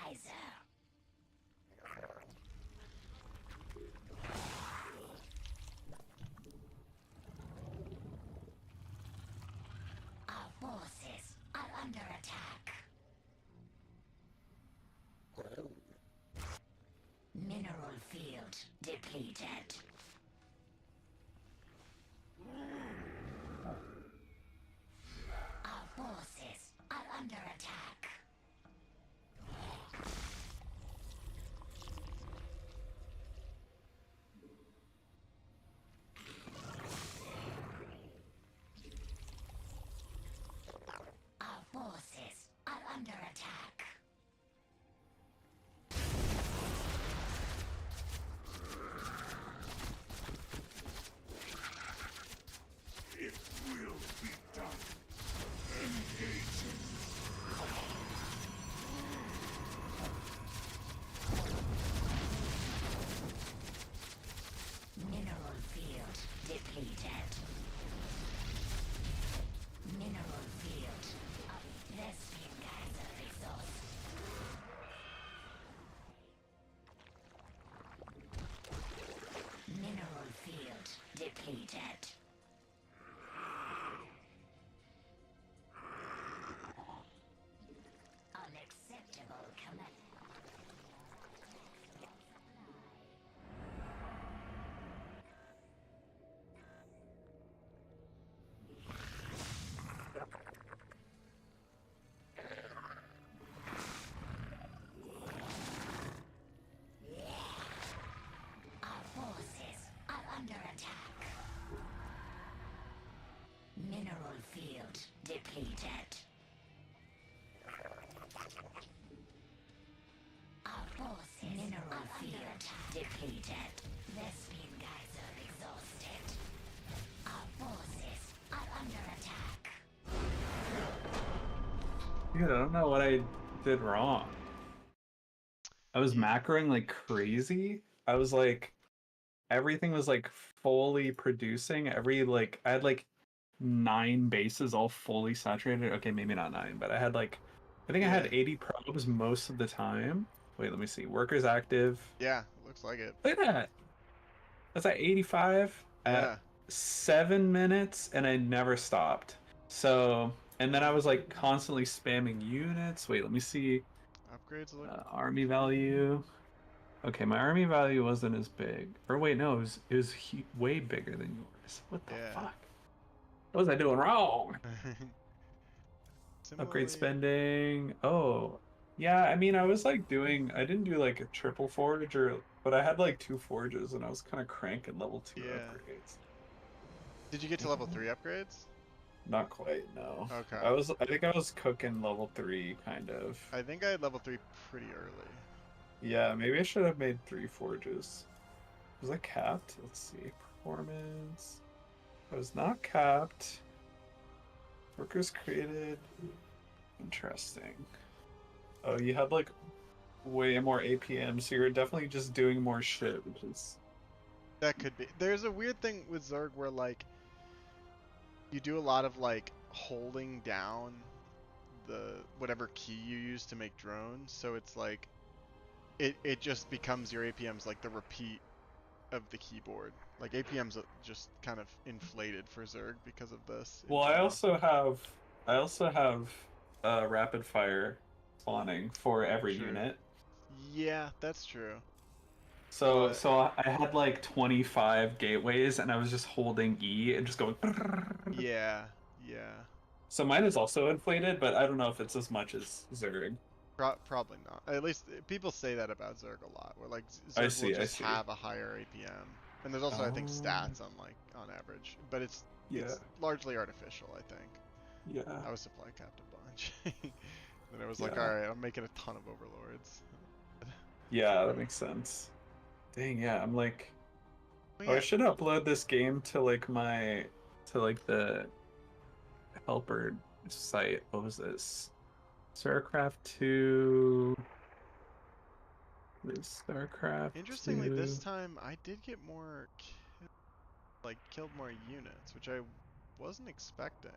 geyser. Our forces are under attack. Mineral field depleted. Our forces are under attack. Our forces are under attack. It will be done. Engage. Mineral field depleted. Mineral field of lesbian geyser resource. Mineral field depleted. Unacceptable command. Our forces are under attack. Mineral field depleted. Our forces mineral field depleted. Lesbian geyser exhausted. Our forces are under attack. Dude, I don't know what I did wrong. I was macroing like crazy. I was like, everything was like fully producing. I had like 9 bases all fully saturated. Okay, maybe not 9, but I think I had Yeah. 80 probes most of the time. Wait, let me see. Workers active. Yeah, looks like it. Look at that. That's at 85 Yeah. at 7 minutes, and I never stopped. So, and then I was like constantly spamming units. Wait, let me see. Upgrades look. Army value. Okay, my army value wasn't as big. Or wait, no, it was way bigger than yours. What the Yeah. fuck? What was I doing wrong? Upgrade Similarly. spending. Oh, yeah. I mean, I didn't do like a triple forge but I had like 2 forges, and I was kind of cranking level 2 Yeah. upgrades. Did you get to level 3 upgrades? Not quite, no. Okay. I think I was cooking level 3, kind of. I think I had level 3 pretty early. Yeah, maybe I should have made 3 forges. Was I capped? Let's see. Performance. I was not capped. Workers created. Interesting. Oh, you had like way more APM, so you're definitely just doing more shit, which is. That could be. There's a weird thing with Zerg where like you do a lot of like holding down the whatever key you use to make drones, so it's like it just becomes your APM's like the repeat of the keyboard. Like APM's just kind of inflated for Zerg because of this. in Well, general. I also have rapid fire spawning for every True. unit. Yeah, that's true. So But I had like 25 gateways, and I was just holding E and just going. yeah, yeah. So mine is also inflated, but I don't know if it's as much as Zerg. Probably not. At least people say that about Zerg a lot, where like I Zerg will see, I just see. have a higher APM, and there's also I think stats on like on average, but it's Yeah, largely artificial. I think yeah, I was supply capped a bunch, then I was like, yeah. all right, I'm making a ton of overlords. Yeah, that makes sense. Dang, yeah, I'm like, Oh, oh, I yeah, should upload this game to like the helper site. What was this? StarCraft 2. This StarCraft interestingly, 2. this time I did get more, killed more units, which I wasn't expecting.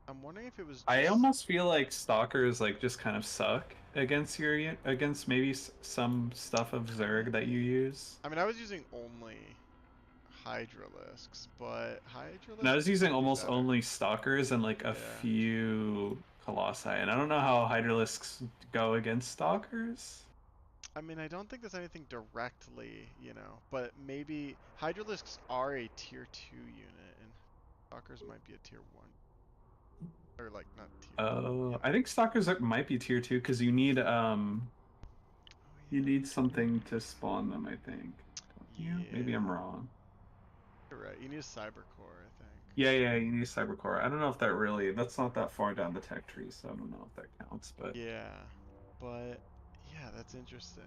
I'm wondering if it was I just. almost feel like stalkers like just kind of suck against against maybe some stuff of Zerg that you use. I mean, I was using only Hydralisks, but And I was Hydralisks using could be almost better. only stalkers and like a Yeah. few colossi, and I don't know how Hydralisks go against stalkers. I mean, I don't think there's anything directly, but maybe Hydralisks are a tier 2 unit, and Stalkers might be a tier 1. Or, like, not tier 1. I think stalkers might be tier 2 because Oh, you yeah. need something to spawn them. I think. Don't you? Maybe Yeah. I'm wrong. You're right. You need a Cyber Core, I think. Yeah, you need a cybercore. I don't know if that's not that far down the tech tree, so I don't know if that counts. But Yeah. But, yeah, that's interesting.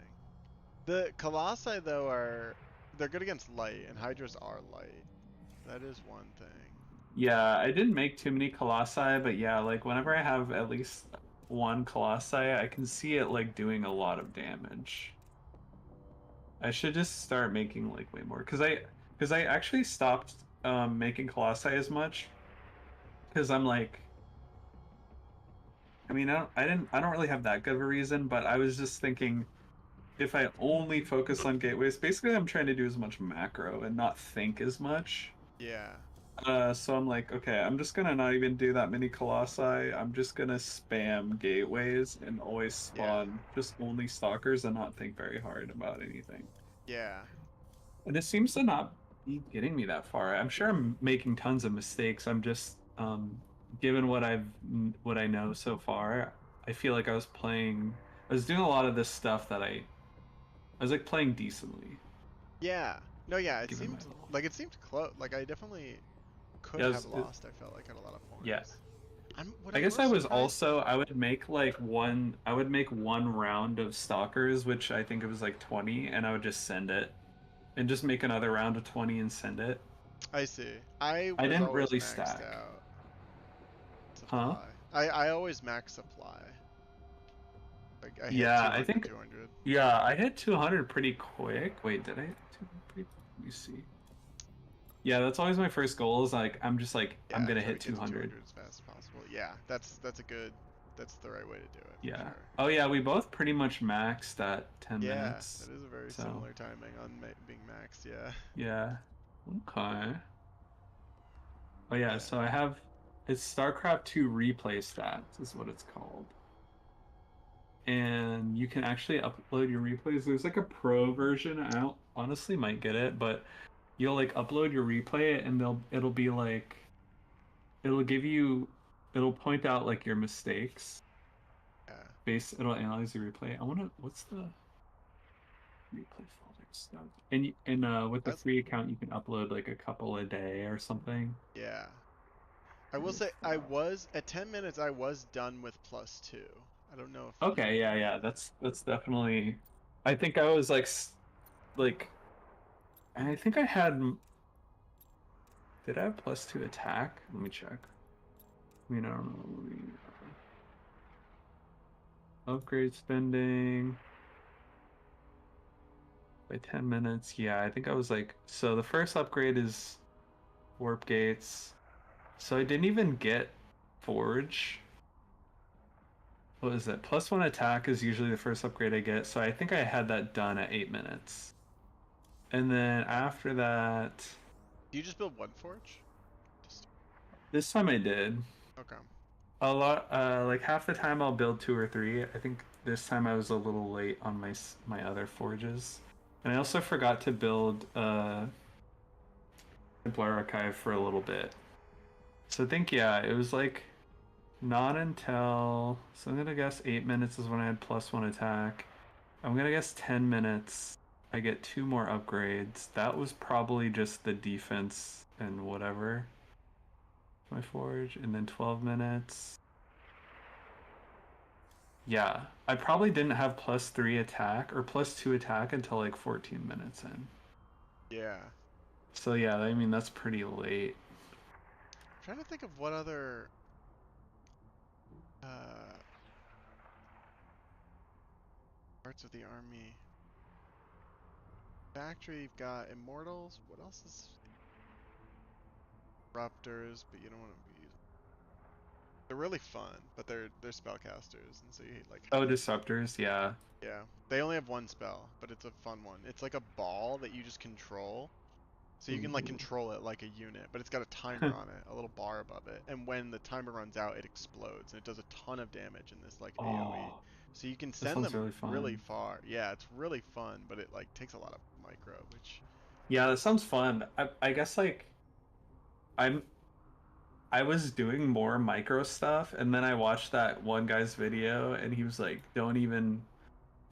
The Colossi, though, they're good against light, and Hydras are light. That is one thing. yeah, I didn't make too many colossi, but yeah, like whenever I have at least one colossi, I can see it like doing a lot of damage. I should just start making like way more because I actually stopped making colossi as much because I'm like, I mean, I don't really have that good of a reason, but I was just thinking if I only focus on gateways, basically I'm trying to do as much macro and not think as much. Yeah. So I'm like, okay, I'm just gonna not even do that many colossi. I'm just gonna spam gateways and always Yeah. spawn just only stalkers and not think very hard about anything. Yeah. And it seems to not be getting me that far. I'm sure I'm making tons of mistakes. I'm just, given what I know so far, I feel like I was doing a lot of this stuff that I was like playing decently, Yeah. No, yeah, given my level. it seemed close. Like I definitely could Yeah, have lost, I felt like at a lot of yeah. points. What I I'm guess most I was surprised. also I would make one round of stalkers, which I think it was like 20, and I would just send it. And just make another round of 20 and send it. I see. I I was didn't always really maxed stack. out Huh? supply. I always max supply. Like I hit Yeah, 200, 200. yeah, I hit 200 pretty quick. Wait, did I hit 200 pretty quick? Let me see. Yeah, that's always my first goal is like I'm just like I'm Yeah, gonna try to hit get to 200. 200 as fast as possible. Yeah, that's the right way to do it for Yeah. sure. Oh yeah, we both pretty much maxed at 10 Yeah, minutes. that is a very So, similar timing on being maxed. Yeah. yeah. Okay. Oh yeah, Yeah. so I have it's StarCraft 2 replay stats is what it's called. And you can actually upload your replays. There's like a pro version. I don't, honestly might get it, but you'll like upload your replay and it'll be like it'll give you it'll point out like your mistakes. Yeah. It'll analyze your replay. I want to what's the replay folder stuff? And with the I, free account you can upload like a couple a day or something. yeah. I will Free say I file. was at 10 minutes. I was done with +2. I don't know if you. Okay, yeah. That's definitely I think I was like I think I had did I have +2 attack? Let me check. I mean, I don't know. Upgrade spending by 10 minutes. Yeah, I think I was like, so the first upgrade is warp gates. So I didn't even get forge. What is it? +1 attack is usually the first upgrade I get. So I think I had that done at 8 minutes. And then after that, Do you just build one forge? Just this time I did. okay. A lot, like half the time I'll build 2 or 3. I think this time I was a little late on my other forges, and I also forgot to build Templar Archive for a little bit. So I think yeah, it was like not until so I'm gonna guess 8 minutes is when I had +1 attack. I'm gonna guess 10 minutes. I get 2 more upgrades. That was probably just the defense and whatever. My forge, and then 12 minutes. Yeah, I probably didn't have +3 attack or +2 attack until like 14 minutes in. Yeah. So yeah, I mean that's pretty late. I'm trying to think of what other uh parts of the army. Factory, you've got immortals. What else is disruptors? But you don't want to be using. They're really fun, but they're spellcasters, and so you like Oh, disruptors, yeah. yeah. They only have one spell, but it's a fun one. It's like a ball that you just control. So you can like Ooh. control it like a unit, but it's got a timer on it, a little bar above it. And when the timer runs out, it explodes, and it does a ton of damage in this like AoE. Oh, So you can this send one's them really really fun. far. Yeah, it's really fun, but it like takes a lot of micro, which Yeah, that sounds fun. I guess like I'm I was doing more micro stuff, and then I watched that one guy's video, and he was like, "Don't even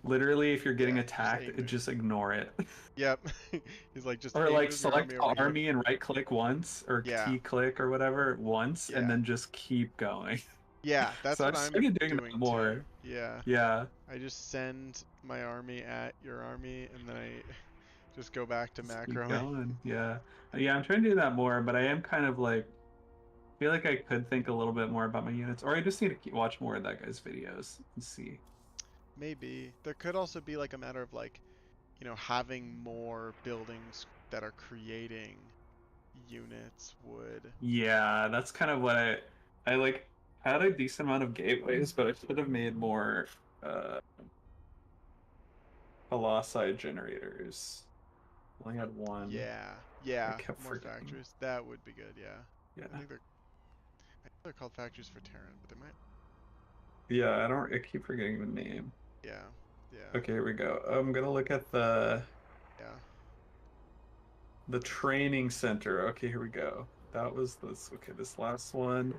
literally if you're getting yeah, just attacked, aim it. just ignore it." Yep. He's like just Or aim like move your select army the over here. army and right click once or Yeah. T click or whatever once and Yeah. then just keep going. Yeah, that's So I what I'm started doing that doing too. more. Yeah. Yeah. I just send my army at your army, and then I just go back to Just keep macroing. going. Yeah. Yeah, I'm trying to do that more, but I am kind of like feel like I could think a little bit more about my units, or I just need to watch more of that guy's videos and see. Maybe. There could also be like a matter of like, having more buildings that are creating units would. Yeah, that's kind of what I like had a decent amount of gateways, but I should have made more uh colossi generators. I only had one. Yeah. I Yeah. kept More forgetting. factories. That would be good, yeah. Yeah. I think they're called factories for Terran, but they might. Yeah, I keep forgetting the name. Yeah. Yeah. Okay, here we go. I'm gonna look at the Yeah. training center. Okay, here we go. That was this. Okay, this last one.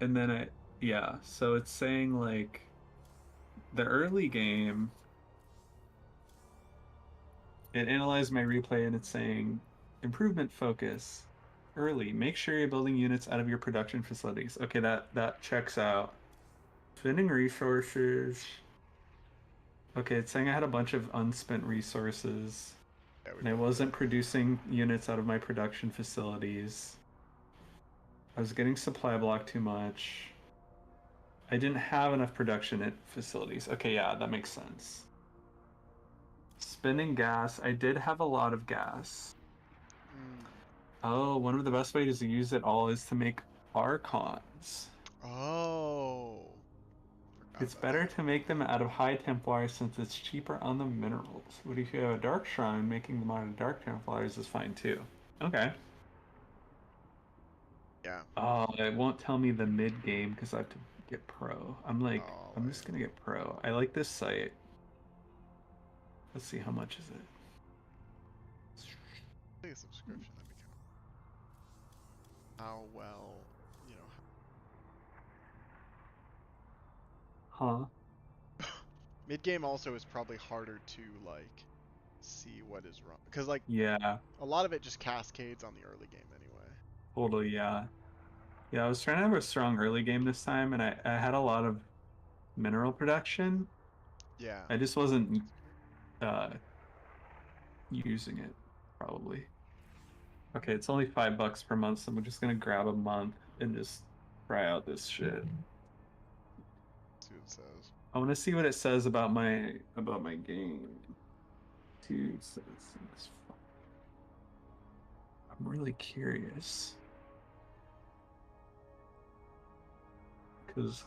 And then yeah, so it's saying like the early game, it analyzed my replay and it's saying improvement focus early. Make sure you're building units out of your production facilities. Okay, that checks out. Spending resources. Okay, it's saying I had a bunch of unspent resources. And I wasn't producing units out of my production facilities. I was getting supply block too much. I didn't have enough production at facilities. Okay, yeah, that makes sense. Spending gas. I did have a lot of gas. Mm. Oh, one of the best ways to use it all is to make archons. Oh. Forgot It's about better that. to make them out of high Templars since it's cheaper on the minerals. But if you have a dark shrine, making them out of dark Templars is fine too. Okay. Yeah. Oh, it won't tell me the mid game because I have to get pro. Oh, I'm just gonna get pro. I like this site. Let's see, how much is it? I think a subscription, that'd be kind of how well, you Huh? know. Mid game also is probably harder to like see what is wrong because like Yeah, a lot of it just cascades on the early game anyway. totally, yeah. Yeah, I was trying to have a strong early game this time, and I had a lot of mineral production. Yeah. I just wasn't uh, using it, probably. Okay, it's only $5 per month, so I'm just gonna grab a month and just try out this shit. See what it says. I want to see what it says about my game. Two citizens. I'm really curious because,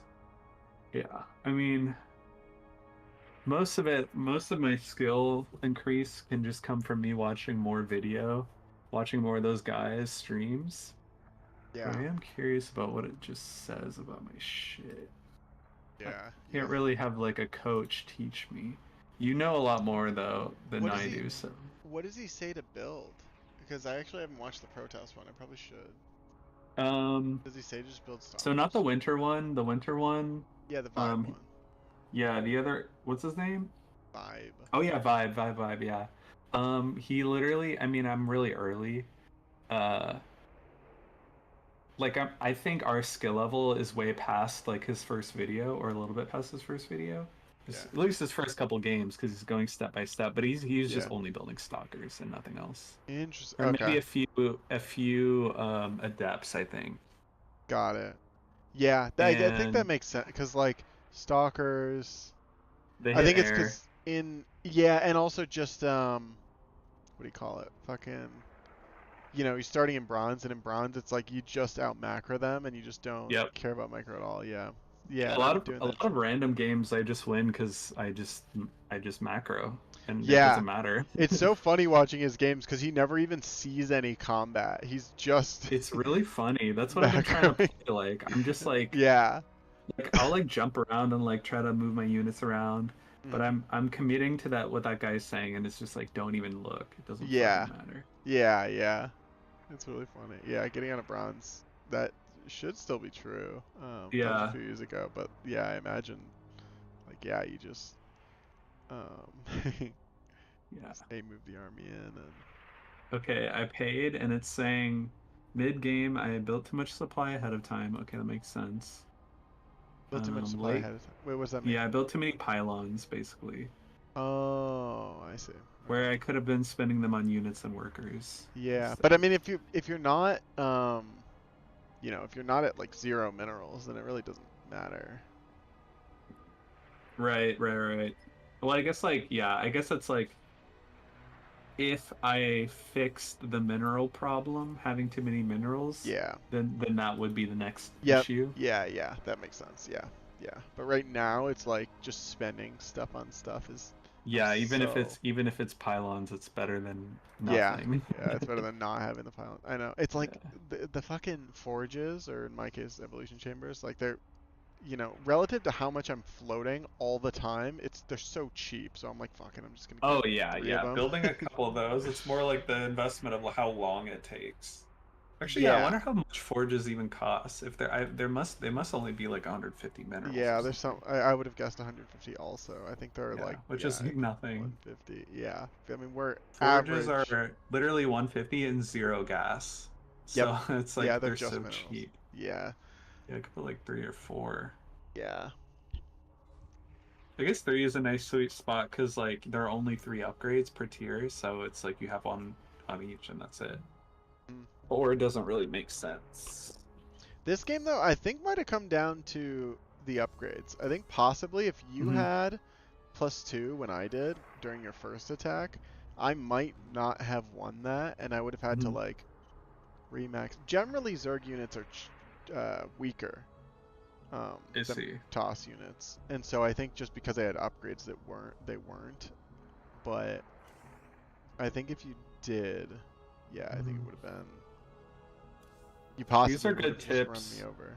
yeah, I mean, most of my skill increase can just come from me watching more video, watching more of those guys' streams. Yeah. But I am curious about what it just says about my shit. Yeah. Can't really have like a coach teach me. You know a lot more though than What does I he- do, so. What does he say to build? Because I actually haven't watched the Protoss one. I probably should. Does he say just build So not the stalkers? winter one. The winter one. Yeah, the vibe one. Yeah, the other. What's his name? Vibe. Oh yeah, vibe. Yeah. He literally. I mean, I'm really early. Uh. Like I think our skill level is way past like his first video, or a little bit past his first video. Yeah. At least his first couple games, because he's going step by step. But he's just Yeah. only building stalkers and nothing else. Interesting. Or Okay. maybe a few adepts, I think. Got it. Yeah, I think that And makes sense because like stalkers. they I hit think it's air. because yeah, and also just what do you call it? Fucking you know, you're starting in bronze, and in bronze it's like you just out macro them and you just don't Yep. care about micro at all. Yeah. Yeah, A lot I'm of doing a that. lot of random games I just win because I just macro and it Yeah. doesn't matter. It's so funny watching his games because he never even sees any combat. He's just It's really funny. That's what I've been trying to macroing. play. Like I'm just like Yeah. I'll like jump around and like try to move my units around, but Mhm. I'm committing to that what that guy's saying, and it's just like don't even look. It doesn't Yeah. fucking matter. Yeah, yeah. It's really funny. Yeah, getting out of bronze. That should still be true. That was a Yeah. few years ago, but yeah, I imagine like yeah, you just um Yeah. they move the army in and Okay, I paid, and it's saying mid game I built too much supply ahead of time. Okay, that makes sense. built too much supply Late. ahead of time. Wait, what does that mean? Yeah, I built too many pylons basically, Oh, I see. where Okay. I could have been spending them on units and workers. Yeah, but I instead. mean if you're not you know, if you're not at like 0 minerals, then it really doesn't matter. Right, right, right. Well, I guess like yeah, I guess it's like if I fixed the mineral problem, having too many minerals, Yeah. then that would be the next Yep. issue. Yeah, yeah, that makes sense. Yeah. Yeah. But right now it's like just spending stuff on stuff is Yeah, so even if it's pylons, it's better than yeah. nothing. Yeah, it's better than not having the pylon. I know. It's like Yeah. the fucking forges, or in my case evolution chambers, like they're you know, relative to how much I'm floating all the time, they're so cheap. So I'm like, fucking, I'm just gonna Oh get yeah, 3 of yeah. them. Building a couple of those, it's more like the investment of how long it takes. Actually, yeah, I Yeah. wonder how much forges even cost. If they must only be like 150 minerals Yeah, or there's some. something. I would have guessed 150 also. I think they're Yeah, like, which yeah, is I think nothing. 150. Yeah. I mean, we're Forges average. are literally 150 and zero gas. Yep. So it's Yeah, like they're they're just so minerals. cheap. Yeah. Yeah, I could put like 3 or 4. Yeah. I guess 3 is a nice sweet spot because like there are only 3 upgrades per tier, so it's like you have one on each and that's it. Mm. 4 doesn't really make sense. This game though, I think might have come down to the upgrades. I think possibly if you Mhm. had +2 when I did during your first attack, I might not have won that, and I would have had to Mhm. like remax. Generally, Zerg units are weaker I than see. toss units, and so I think just because they had upgrades that they weren't. But I think if you did, yeah, I think it Mhm. would have been. You These possibly are would good have just run me tips. over.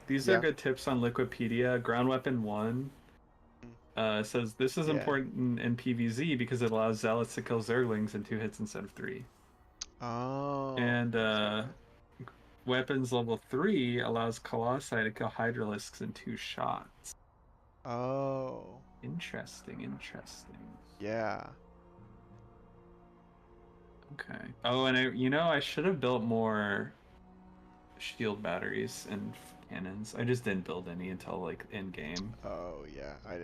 These are Yeah. good tips on Liquipedia. Ground Weapon 1 says this is Yeah. important in PvZ because it allows Zealots to kill Zerglings in 2 hits instead of 3. Oh. And Weapons level 3 allows Colossi to kill Hydralisks in 2 shots. Oh. Interesting, interesting. Yeah. Okay. Oh, and I should have built more shield batteries and cannons. I just didn't build any until like in game. Oh yeah. I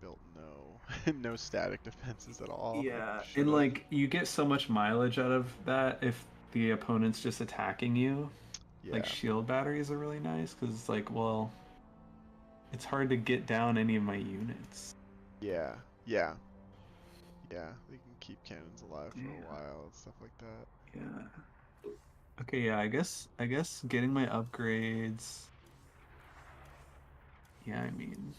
built no no static defenses at all. I Yeah, and should've. like you get so much mileage out of that if the opponent's just attacking you. Like Yeah. shield batteries are really nice because it's like, well, it's hard to get down any of my units. Yeah. Yeah. Yeah. They can keep cannons alive for Yeah. a while and stuff like that. Yeah. Okay, yeah, I guess getting my upgrades. Yeah, I mean,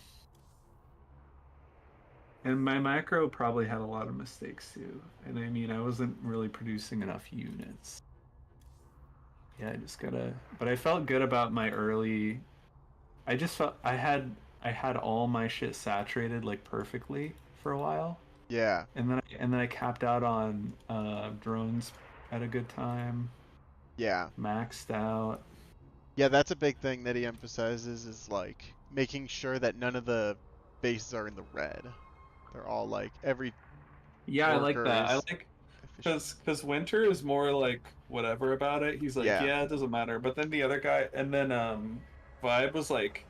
and my macro probably had a lot of mistakes too. And I mean, I wasn't really producing enough units. Yeah, I just gotta. But I felt good about my early. I just felt I had all my shit saturated like perfectly for a while, Yeah. and then I capped out on drones at a good time, Yeah. maxed out. Yeah, that's a big thing that he emphasizes is like making sure that none of the bases are in the red. They're all like every Yeah, I like worker that. I is like efficient. because Winter is more like whatever about it. He's like, Yeah. yeah, it doesn't matter. But then the other guy, and then Vibe was like,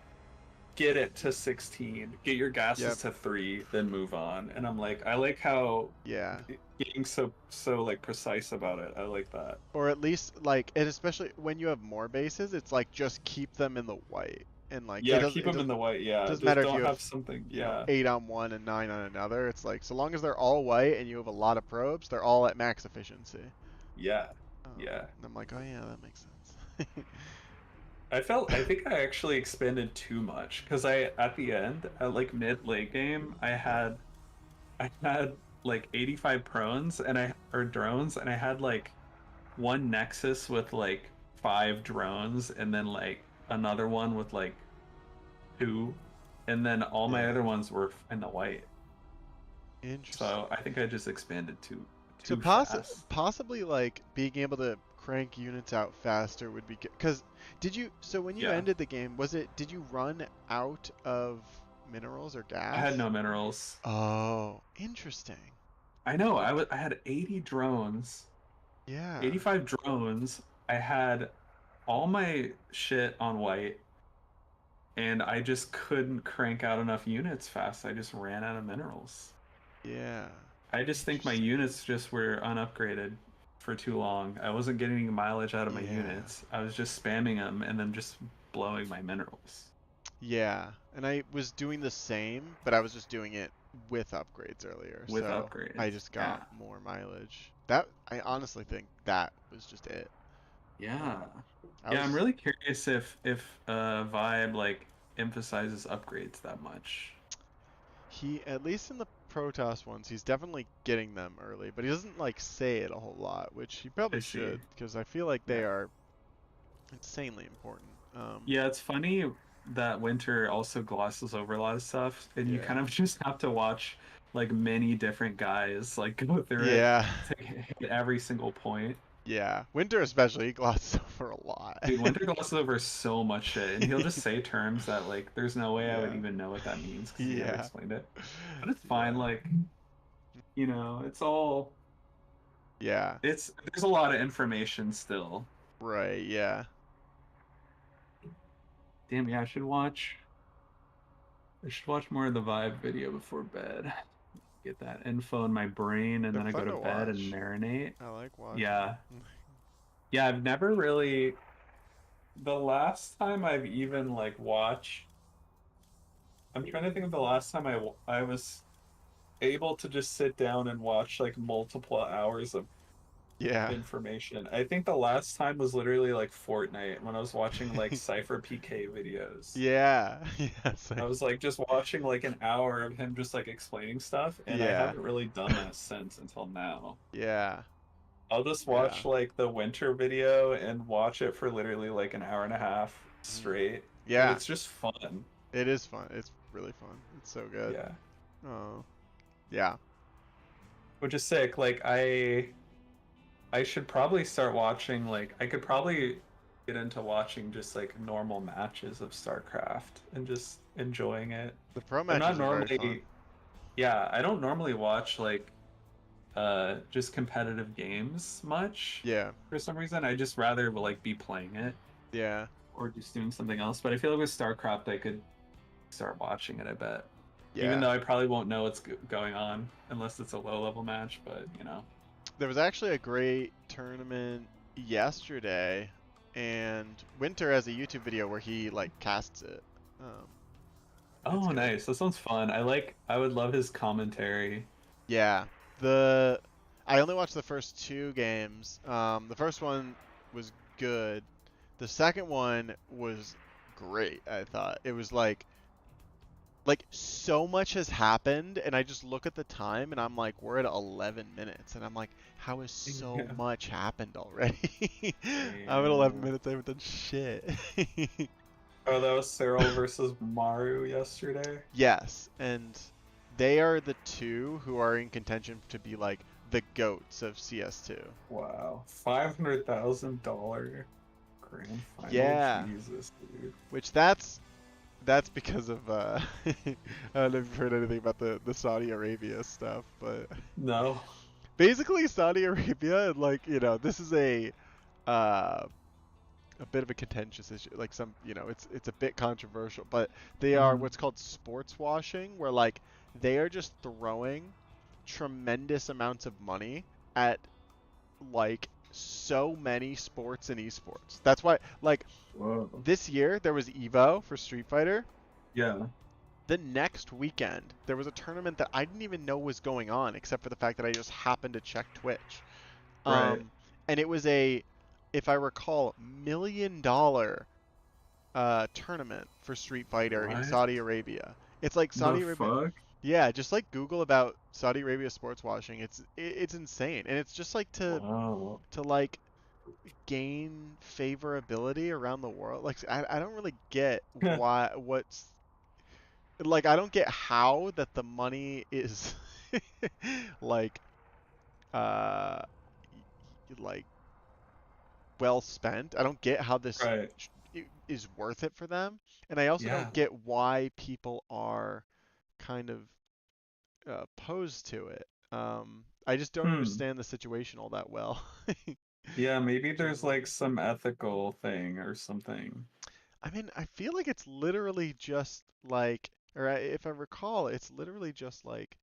get it to 16, get your gases Yep. to 3, then move on. And I'm like, I like how Yeah. getting so like precise about it. I like that. Or at least like, and especially when you have more bases, it's like just keep them in the white. And like Yeah, keep it them in the white. Yeah, doesn't just matter if don't you have, have something. you know, Yeah, 8 on one and 9 on another. It's like so long as they're all white and you have a lot of probes, they're all at max efficiency. yeah, Yeah. And I'm like, oh yeah, that makes sense. I think I actually expanded too much because at the end, at like mid late game, I had like 85 prones or drones, and I had like one Nexus with like 5 drones, and then like another one with like 2, and then all my Yeah. other ones were in the white. Interesting. So I think I just expanded too So fast. possibly like being able to crank units out faster would be good. Cause so when you Yeah, ended the game, did you run out of minerals or I had gas? no minerals. Oh, interesting. I know. I had 80 drones, Yeah. 85 drones. I had all my shit on white, and I just couldn't crank out enough units fast. I just ran out of minerals. Yeah. I just think my Interesting. units just were unupgraded for too long. I wasn't getting any mileage out of my Yeah. units. I was just spamming them and then just blowing my minerals Yeah. And I was doing the same, but I was just doing it with upgrades earlier. with So I upgrades. just Yeah. got more mileage. I honestly think that was just it. Yeah. I Yeah, I'm was really curious if Vibe like emphasizes upgrades that much. at least in the Protoss ones, he's definitely getting them early, but he doesn't like say it a whole lot, which he I probably see. should, because I feel like they Yeah. are insanely important. Yeah, it's funny that Winter also glosses over a lot of stuff, and you Yeah. kind of just have to watch like many different guys like go through it Yeah. to hit every single point. Yeah. Winter especially, he glosses over a lot. Dude, Winter glosses over so much shit, and he'll just say terms that like there's no way I would Yeah. even know what that means because he never Yeah. explained it. But it's fine. Yeah. Like, it's all Yeah. there's a lot of information still. Right. Yeah. Damn, yeah, I should watch more of the Vibe video before bed. Get that info in my brain, and They're then I go fun to to bed and watch. marinate. I like watching Yeah. them. Yeah, I've never really the last time I've even like watched I'm trying to think of the last time I was able to just sit down and watch like multiple hours of Yeah. information. I think the last time was literally like Fortnite when I was watching like Cypher PK videos. Yeah. Yes. I was like just watching like an hour of him just like explaining stuff, and I Yeah. haven't really done that since until now. Yeah. I'll just Yeah. watch like the winter video and watch it for literally like an hour and a half Mm. straight, and Yeah. it's just fun. It is fun. It's really fun. It's so good. Yeah, Oh. Yeah. which is sick. Like I should probably start watching like I could probably get into watching just like normal matches of StarCraft and just enjoying it. The pro I'm not matches are very fun. normally Yeah, I don't normally watch like just competitive games much Yeah. for some reason. I just rather like be playing it Yeah. or just doing something else. But I feel like with StarCraft I could start watching it, I bet. Even Yeah. though I probably won't know what's going on unless it's a low level match, but There was actually a great tournament yesterday, and Winter has a YouTube video where he like casts it. It's Oh, good. nice. That sounds fun. I would love his commentary. Yeah. I only watched the first 2 games. The first one was good. The second one was great, I thought. It was like so much has happened, and I just look at the time and I'm like, we're at 11 minutes, and I'm like, how has so Yeah. much happened already? I'm at 11 minutes, I haven't done shit. Oh, that was Cyril versus Maru yesterday. Yes, and they are the 2 who are in contention to be like the goats of CS2. Wow, $500,000 grand final. Yeah. Jesus, dude. Which that's because of I don't know if you've heard anything about the Saudi Arabia stuff, but No. basically Saudi Arabia, like, this is a bit of a contentious issue. Like it's a bit controversial, but they are Mhm. what's called sports washing, where like they are just throwing tremendous amounts of money at like so many sports and esports. That's why like Whoa. this year there was Evo for Street Fighter. Yeah. The next weekend there was a tournament that I didn't even know was going on, except for the fact that I just happened to check Twitch. Right. and it was a, if I recall, $1 million tournament for Street Fighter in What Saudi Arabia. It's like the Saudi Arabia. fuck? Yeah, just like Google about Saudi Arabia sports washing. It's insane, and it's just like Wow. to like gain favorability around the world. Like I don't really get why what's like I don't get how that the money is like uh like well spent. I don't get how this Right. is worth it for them, and I also Yeah. don't get why people are kind of opposed to it. I just don't Hmm. understand the situation all that well. Yeah, maybe there's Generally. like some ethical thing or something. I mean, I feel like it's literally just like, if I recall, it's literally just like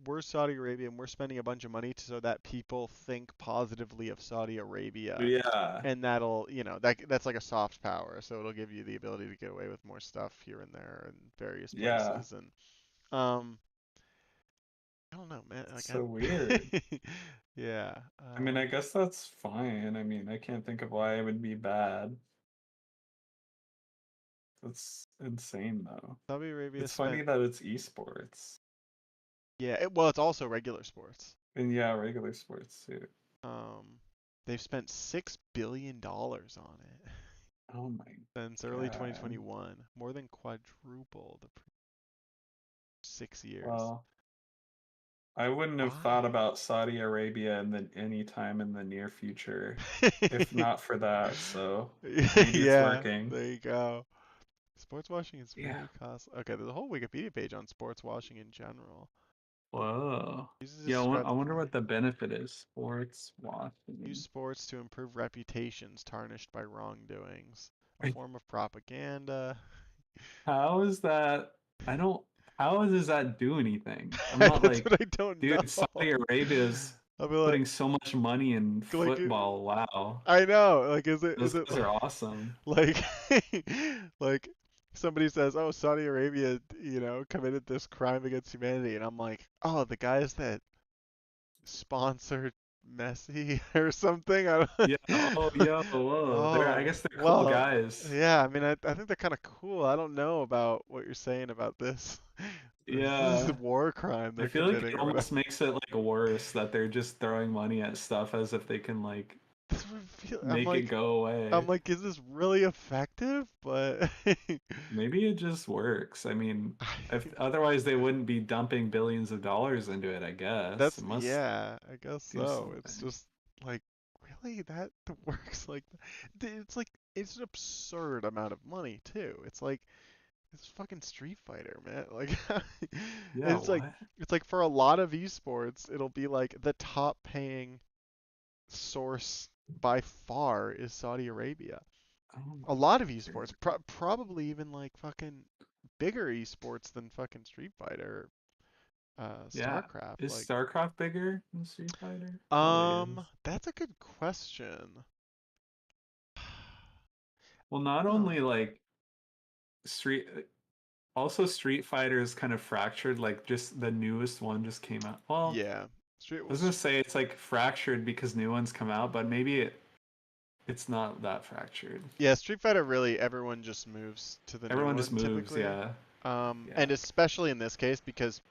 we're Saudi Arabia and we're spending a bunch of money so that people think positively of Saudi Arabia, Yeah. and that'll, that's like a soft power, so it'll give you the ability to get away with more stuff here and there in various Yeah. places, and um, I don't know, man. Like, So weird. yeah, I mean, I guess that's fine. I mean, I can't think of why it would be bad. That's insane though. Saudi Arabia It's funny spent, that it's esports. yeah, well, it's also regular sports. And yeah, regular sports too. Um, they've spent $6 billion on it Oh my since early god. 2021, more than quadruple the 6 years. Well, I wouldn't have thought Why? about Saudi Arabia in the any time in the near future if not for that. So maybe it's Yeah, working. there you go. Sports washing is Yeah. very costly. Okay, there's a whole Wikipedia page on sports washing in general. Whoa. Users Yeah, describe I the wonder play. what the benefit is. Sports Use watching. sports to improve reputations tarnished by wrongdoings. A form of propaganda. How is that? I don't. How does that do anything? I'm not That's like, what I don't know. dude, Saudi Arabia's I'll be like, putting so much money in like football. Wow. I know. Like, is Those it guys are awesome. like like somebody says, "Oh, Saudi Arabia, committed this crime against humanity," and I'm like, "Oh, the guys that sponsored Messi or something." I don't. Yeah. Oh, yo, whoa. I Oh, guess they're cool well, guys. yeah. I mean, I think they're kind of cool. I don't know about what you're saying about this. This is a Yeah. war crime I they're feel like committing it or whatever. almost makes it like worse that they're just throwing money at stuff as if they can like That's what I feel. make it go I'm away. like, is this really effective? But Maybe it just works. I mean, if otherwise they wouldn't be dumping billions of dollars into it, I guess. It must yeah, I guess do so. It's something. just like, really, that works like it's like it's an absurd amount of money too. It's like it's fucking Street Fighter, man. Like Yeah, it's like what? it's like for a lot of esports, it'll be like the top paying source by far is Saudi Arabia. Oh A my lot of god. esports, probably even like fucking bigger esports than fucking Street Fighter, Yeah. StarCraft. Is Like, StarCraft bigger than Street Fighter? Probably is. that's a good question. Well, not only Huh. like Street also Street Fighter is kind of fractured, like just the newest one just came out. Well, Yeah. Street I was gonna say it's like fractured because new ones come out, but maybe it's not that fractured. Yeah, Street Fighter really everyone just moves to the new Everyone just one moves, typically. yeah. And Yeah. especially in this case because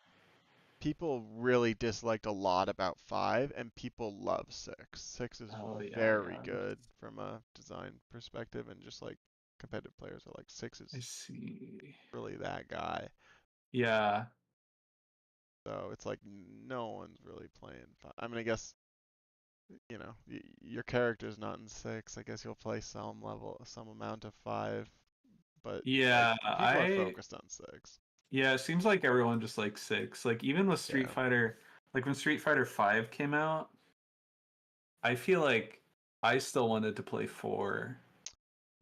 people really disliked a lot about 5 and people love 6. 6 is Oh yeah, very yeah. good from a design perspective and just like competitive players are like 6 I is see. really that guy. Yeah. So it's like no one's really playing 5. I mean, I guess your character's not in 6. I guess you'll play some amount of 5, but like Yeah, people are focused on 6. yeah, it seems like everyone just like six. Like even with Street Yeah. Fighter, like when Street Fighter 5 came out, I feel like I still wanted to play 4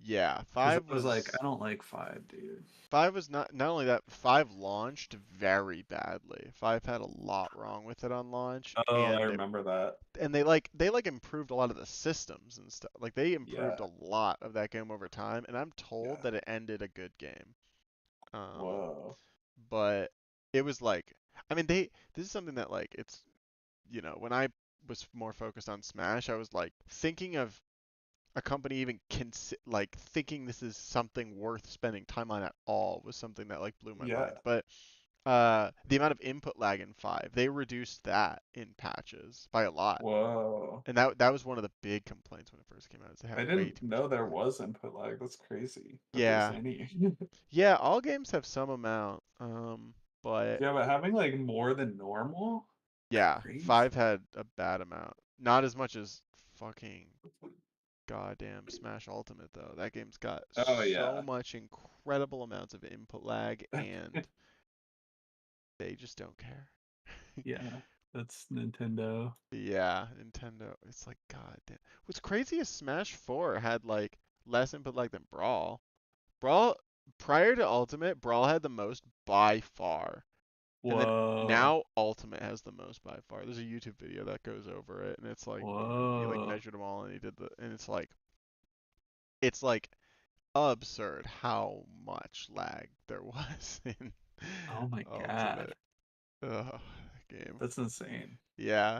Yeah, because I was like, I don't like 5, dude. 5 was not only that 5 launched very badly. 5 had a lot wrong with it on launch Oh, I remember that. and they improved a lot of the systems and stuff. Like they improved Yeah, a lot of that game over time and I'm told yeah. that it ended a good game. Um Whoa. but it was like I mean this is something that like it's when I was more focused on Smash, I was like thinking of a company even like thinking this is something worth spending time on at all was something that like blew my Yeah. mind. But the amount of input lag in 5, they reduced that in patches by a lot. Whoa. And that was one of the big complaints when it first came out, is they I had way didn't too much know there input lag. was input lag. That's crazy. If there's Yeah. any. Yeah, all games have some amount. But Yeah, but having like more than normal? yeah, Crazy. 5 had a bad amount. Not as much as fucking goddamn Smash Ultimate though. That game's got Oh so yeah. much incredible amounts of input lag, and they just don't care. Yeah. That's Nintendo. Yeah, Nintendo. It's like goddamn. What's crazy is Smash 4 had like less input lag than Brawl. Brawl prior to Ultimate, Brawl had the most by far. And then Whoa. now Ultimate has the most by far. There's a YouTube video that goes over it, and it's like he like Whoa. measured them all, and he did and it's like absurd how much lag there was in Oh my god. Ultimate. Ugh, game. That's insane. Yeah.